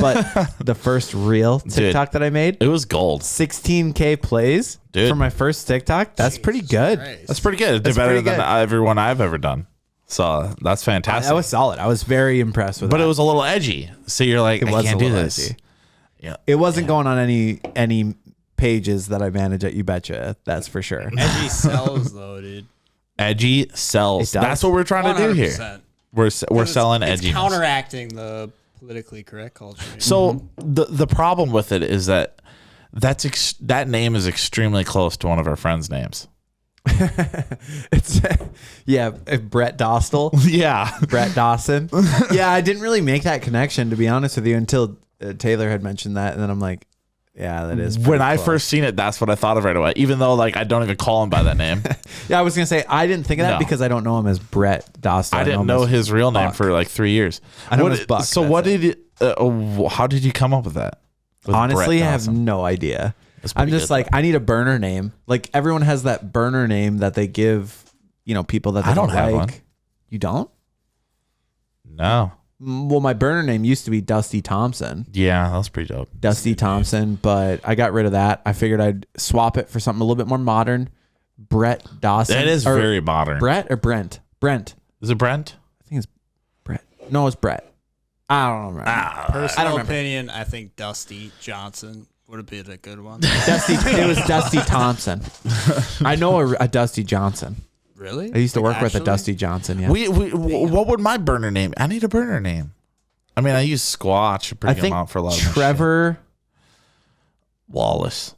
S3: But the first real TikTok that I made,
S1: It was gold.
S3: 16K plays
S1: Dude.
S3: for my first TikTok. That's pretty good.
S2: Christ.
S1: That's pretty good.
S3: That's
S1: Better
S3: pretty
S1: than
S3: good.
S1: everyone I've ever done. So that's fantastic.
S3: That was solid. I was very impressed with
S1: but
S3: that.
S1: it was a little edgy. So you're like,
S3: It
S1: I
S3: was
S1: can't
S3: a
S1: do
S3: little
S1: this.
S3: edgy.
S1: Yeah.
S3: It wasn't going on any pages that I manage at You Betcha. That's for sure.
S2: Edgy sells though, dude.
S1: Edgy sells.
S3: It does.
S1: That's what we're trying to do here.
S2: 100%.
S1: We're selling
S2: It's
S1: edgy.
S2: counteracting the politically correct culture.
S1: So the problem with it is that that name is extremely close to one of our friends' names.
S3: It's Brett Dostal.
S1: Yeah.
S3: Brett Dawson. Yeah, I didn't really make that connection, to be honest with you, until Taylor had mentioned that, and then I'm like, yeah, that is.
S1: When I
S3: close.
S1: first seen it, that's what I thought of right away. Even though like I don't even call him by that name.
S3: Yeah, I was gonna say I didn't think of that
S1: No.
S3: because I don't know him as Brett Dostal.
S1: I didn't know
S3: him as
S1: his real name
S3: Buck.
S1: for like 3 years.
S3: I know him as Buck,
S1: So
S3: that's
S1: what
S3: it.
S1: did it? How did you come up with that? With
S3: Honestly,
S1: Brett
S3: I have
S1: Dawson?
S3: no idea.
S1: That's pretty
S3: I'm just
S1: good,
S3: like, I need a burner name. Like everyone has that burner name that they give, people that they
S1: I don't
S3: don't
S1: have
S3: like.
S1: one.
S3: You don't?
S1: No.
S3: Well, my burner name used to be Dusty Thompson.
S1: Yeah, that was pretty dope.
S3: Dusty Thompson, but I got rid of that. I figured I'd swap it for something a little bit more modern. Brett Dawson.
S1: That is
S3: Or
S1: very modern.
S3: Brett or Brent? Brent.
S1: Is it Brent?
S3: I think it's Brett. No, it's Brett. I don't remember.
S2: Personal opinion, I think Dusty Johnson would have been a good one.
S3: It was Dusty Thompson. I know a Dusty Johnson.
S2: Really?
S3: I used to
S2: Like,
S3: work with a
S2: actually?
S3: Dusty Johnson. Yeah.
S1: What would my burner name? I need a burner name. I mean, I use Squatch to
S3: I
S1: bring him
S3: think
S1: out for a lot of my shit.
S3: Trevor.
S1: Wallace.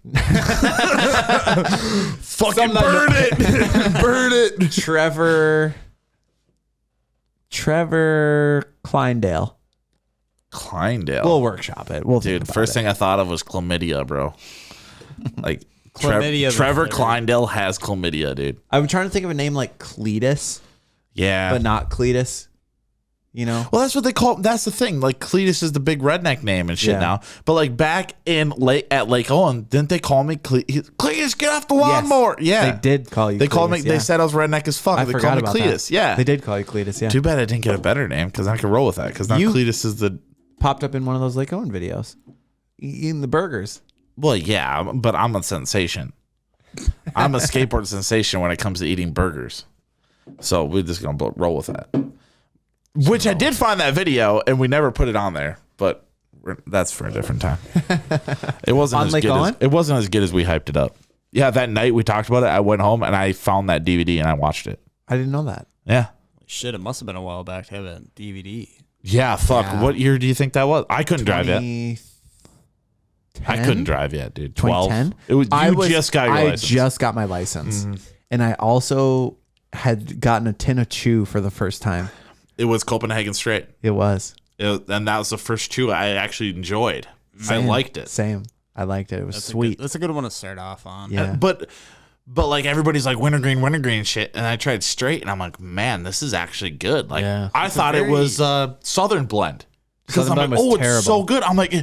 S1: Fucking burn it. Burn it.
S3: Trevor Kleindale.
S1: Kleindale.
S3: We'll workshop it. We'll
S1: Dude, first thing I thought of was chlamydia, bro. Like
S2: Chlamydia,
S1: Trevor
S2: the-
S1: Kleindale has chlamydia, dude.
S3: I'm trying to think of a name like Cletus,
S1: Yeah.
S3: but not Cletus. know?
S1: Well, that's what they call. That's the thing. Like Cletus is the big redneck name and shit now. But like back in at Lake Owen, didn't they call me Cletus? Get off the lawnmower. Yeah,
S3: They did call you
S1: They
S3: Cletus,
S1: called me.
S3: yeah.
S1: They said I was redneck as fuck.
S3: I
S1: They
S3: forgot
S1: called me
S3: about
S1: Cletus.
S3: that.
S1: Yeah,
S3: They did call you Cletus, yeah.
S1: Too bad I didn't get a better name because I could roll with that. Because now Cletus is the
S3: Popped up in one of those Lake Owen videos. Eating the burgers.
S1: well, yeah, but I'm a sensation. I'm a skateboard sensation when it comes to eating burgers. So we're just gonna roll with that. Which I did find that video, and we never put it on there, but that's for a different time. It wasn't
S3: On
S1: as
S3: Lake
S1: good.
S3: Owen?
S1: It wasn't as good as we hyped it up. Yeah, that night we talked about it. I went home and I found that DVD and I watched it.
S3: I didn't know that.
S1: Yeah,
S2: Shit, it must have been a while back to have a DVD.
S1: yeah. Fuck.
S3: Yeah.
S1: What year do you think that was? I couldn't drive yet.
S3: 2010?
S1: I couldn't drive yet, dude. 12.
S3: 2010?
S1: It was. Just got your license.
S3: I just got my license, and I also had gotten a tin of chew for the first time.
S1: It was Copenhagen Straight.
S3: It was.
S1: And that was the first chew I actually enjoyed. I liked it.
S3: Same. I liked it. It was sweet.
S2: That's a good one to start off on.
S3: Yeah.
S1: But like everybody's like wintergreen shit, and I tried straight, and I'm like, man, this is actually good. Like
S3: Yeah.
S1: I thought it was Southern blend because
S3: Southern
S1: I'm
S3: blend
S1: like,
S3: was
S1: oh,
S3: terrible.
S1: it's so good. I'm like,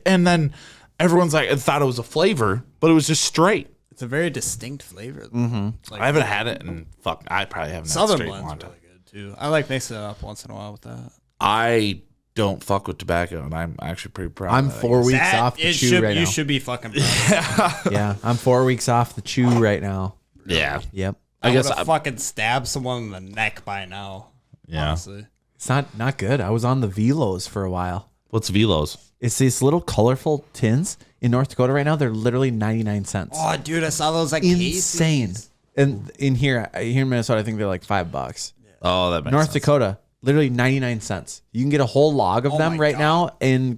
S1: and then everyone's like, I thought it was a flavor, but it was just straight.
S2: It's a very distinct flavor. Mm-hmm. Like,
S1: I haven't had it, and fuck, I probably haven't had
S2: Southern
S1: straight in a long
S2: blend's
S1: time.
S2: really good too. I like mixing it up once in a while with that.
S1: I don't fuck with tobacco, and I'm actually pretty proud.
S3: I'm
S1: of that,
S3: 4 weeks
S2: That-
S3: off the
S2: it
S3: chew
S2: should,
S3: right
S2: you
S3: now.
S2: should be fucking proud.
S3: Yeah, I'm 4 weeks off the chew right now.
S1: Yeah,
S3: Yep.
S2: I
S1: guess
S2: would have fucking stabbed someone in the neck by now.
S1: Yeah.
S2: Honestly.
S3: It's not good. I was on the Velos for a while.
S1: What's Velos?
S3: It's these little colorful tins in North Dakota right now. They're literally 99 cents.
S2: Oh, dude, I saw those like
S3: Insane.
S2: Casey's.
S3: And here in Minnesota, I think they're like $5.
S1: Oh, that makes
S3: North
S1: sense.
S3: Dakota, literally 99 cents. You can get a whole log of them
S2: my
S3: right
S2: God.
S3: now in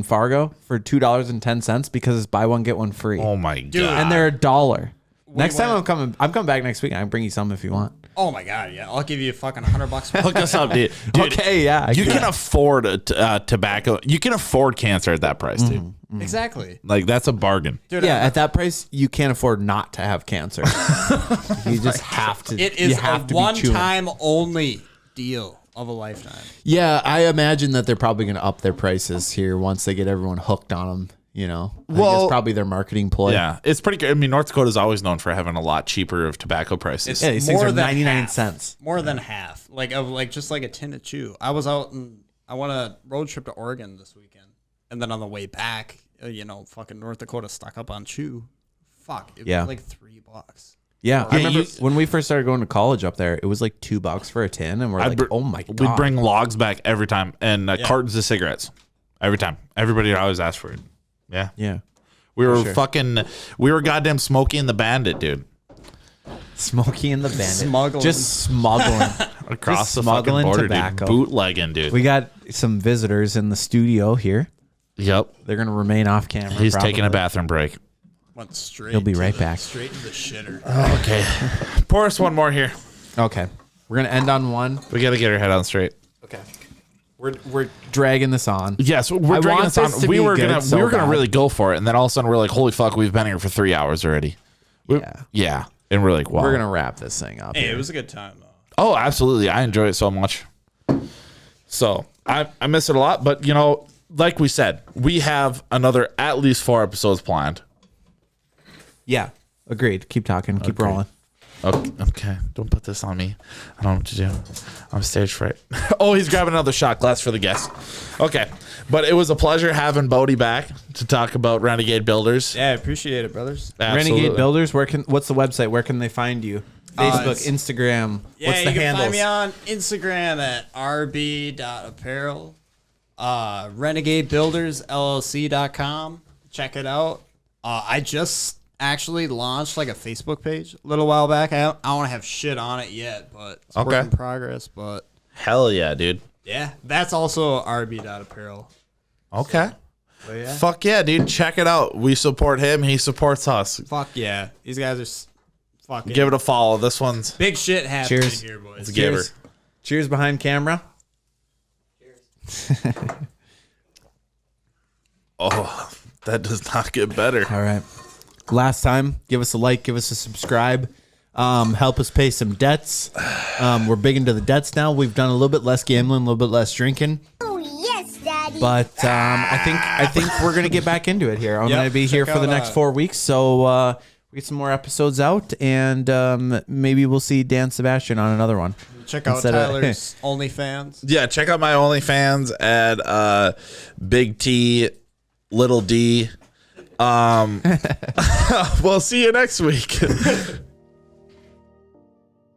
S3: Fargo for $2.10 because it's buy one get one free.
S1: Oh my god!
S3: And they're $1. Next time
S2: went-
S3: I'm coming back next week. I can bring you some if you want.
S2: Oh my god, yeah. I'll give you fucking $100 for
S1: Hook us up, dude. Dude,
S3: Okay, yeah.
S1: you can afford tobacco. You can afford cancer at that price, dude.
S2: Exactly.
S1: Like that's a bargain.
S2: Dude,
S3: Yeah, at that price, you can't afford not to have cancer. You just have to.
S2: it
S3: you
S2: is
S3: have
S2: a
S3: to be chewing.
S2: one-time only deal of a lifetime.
S3: Yeah, I imagine that they're probably going to up their prices here once they get everyone hooked on them. You know, I think
S1: Well-
S3: it's probably their marketing ploy.
S1: Yeah, it's pretty good. I mean, North Dakota's always known for having a lot cheaper of tobacco prices.
S3: Yeah, these things
S2: More
S3: are
S2: than
S3: 99
S2: half.
S3: cents.
S2: More than half. Like of like just like a tin of chew. I was out and I went a road trip to Oregon this weekend, and then on the way back, fucking North Dakota stock up on chew. Fuck, it
S3: Yeah.
S2: was like $3.
S3: Yeah, I
S1: Yeah,
S3: remember
S1: you-
S3: when we first started going to college up there, it was like $2 for a tin, and we're like, oh my god.
S1: We'd bring logs back every time and cartons of cigarettes every time. Everybody would always ask for it. Yeah,
S3: yeah,
S1: we were
S3: sure.
S1: we were goddamn Smokey and the Bandit, dude.
S3: Smokey and the Bandit,
S2: Smuggling.
S3: just smuggling.
S1: Across
S3: Just
S1: the fucking
S3: smuggling
S1: border,
S3: tobacco.
S1: dude. Bootlegging, dude.
S3: We got some visitors in the studio here.
S1: Yep.
S3: They're gonna remain off camera.
S1: He's taking a
S3: probably.
S1: bathroom break.
S2: Went straight.
S3: He'll be
S2: to
S3: right
S2: the-
S3: back.
S2: Straight to the shitter.
S1: Okay. Pour us one more here.
S3: Okay, we're gonna end on one.
S1: We got to get our head on straight.
S3: Okay, we're dragging this on.
S1: Yes, we're
S3: I
S1: dragging
S3: want
S1: this on.
S3: this to
S1: We
S3: be
S1: were
S3: good
S1: gonna
S3: so
S1: we were gonna
S3: bad.
S1: really go for it, and then all of a sudden we're like, holy fuck, we've been here for 3 hours already. Yeah. And we're like, wow.
S3: We're gonna wrap this thing up.
S2: Hey,
S3: here.
S2: it was a good time though.
S1: Oh, absolutely. I enjoy it so much. So I miss it a lot, but like we said, we have another at least 4 episodes planned.
S3: Yeah, agreed. Keep talking. Keep
S1: Okay.
S3: rolling.
S1: Okay. Don't put this on me. I don't know what to do. I'm stage fright. Oh, he's grabbing another shot glass for the guests. Okay. But it was a pleasure having Bodie back to talk about Renegade Builders.
S2: Yeah, I appreciate it, brothers.
S1: Absolutely.
S3: Renegade Builders. What's the website? Where can they find you? Facebook,
S2: it's-
S3: Instagram.
S2: Yeah,
S3: What's the
S2: you can
S3: handles?
S2: find me on Instagram at rb.apparel. RenegadeBuildersLLC.com. Check it out. I just actually launched like a Facebook page a little while back. I don't have shit on it yet, but it's
S1: Okay.
S2: work in progress. But
S1: Hell yeah, dude.
S2: yeah, that's also rb.apparel.
S1: Okay.
S2: yeah.
S1: Fuck yeah, dude. Check it out. We support him. He supports us.
S2: Fuck yeah. These guys are fucking
S1: Give it a follow. This one's
S2: big shit happening
S3: Cheers.
S2: here, boys.
S1: it's a giver.
S3: Cheers behind camera.
S1: Oh, that does not get better.
S3: All right. Last time, give us a like, give us a subscribe. help us pay some debts. We're big into the debts now. We've done a little bit less gambling, a little bit less drinking.
S5: Oh, yes, Daddy.
S3: But I think we're gonna get back into it here. I'm gonna be here for the next 4 weeks, so we get some more episodes out, and maybe we'll see Dan Sebastian on another one.
S2: Check out Tyler's OnlyFans.
S1: Yeah, check out my OnlyFans at Big T, Little D. We'll see you next week.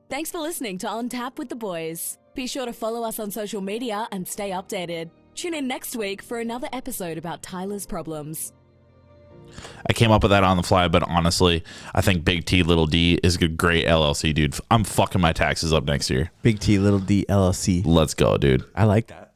S4: Thanks for listening to On Tap with the Boiz. Be sure to follow us on social media and stay updated. Tune in next week for another episode about Tyler's problems.
S1: I came up with that on the fly, but honestly, I think Big T, Little D is a great LLC, dude. I'm fucking my taxes up next year.
S3: Big T, Little D, LLC.
S1: Let's go, dude.
S3: I like that.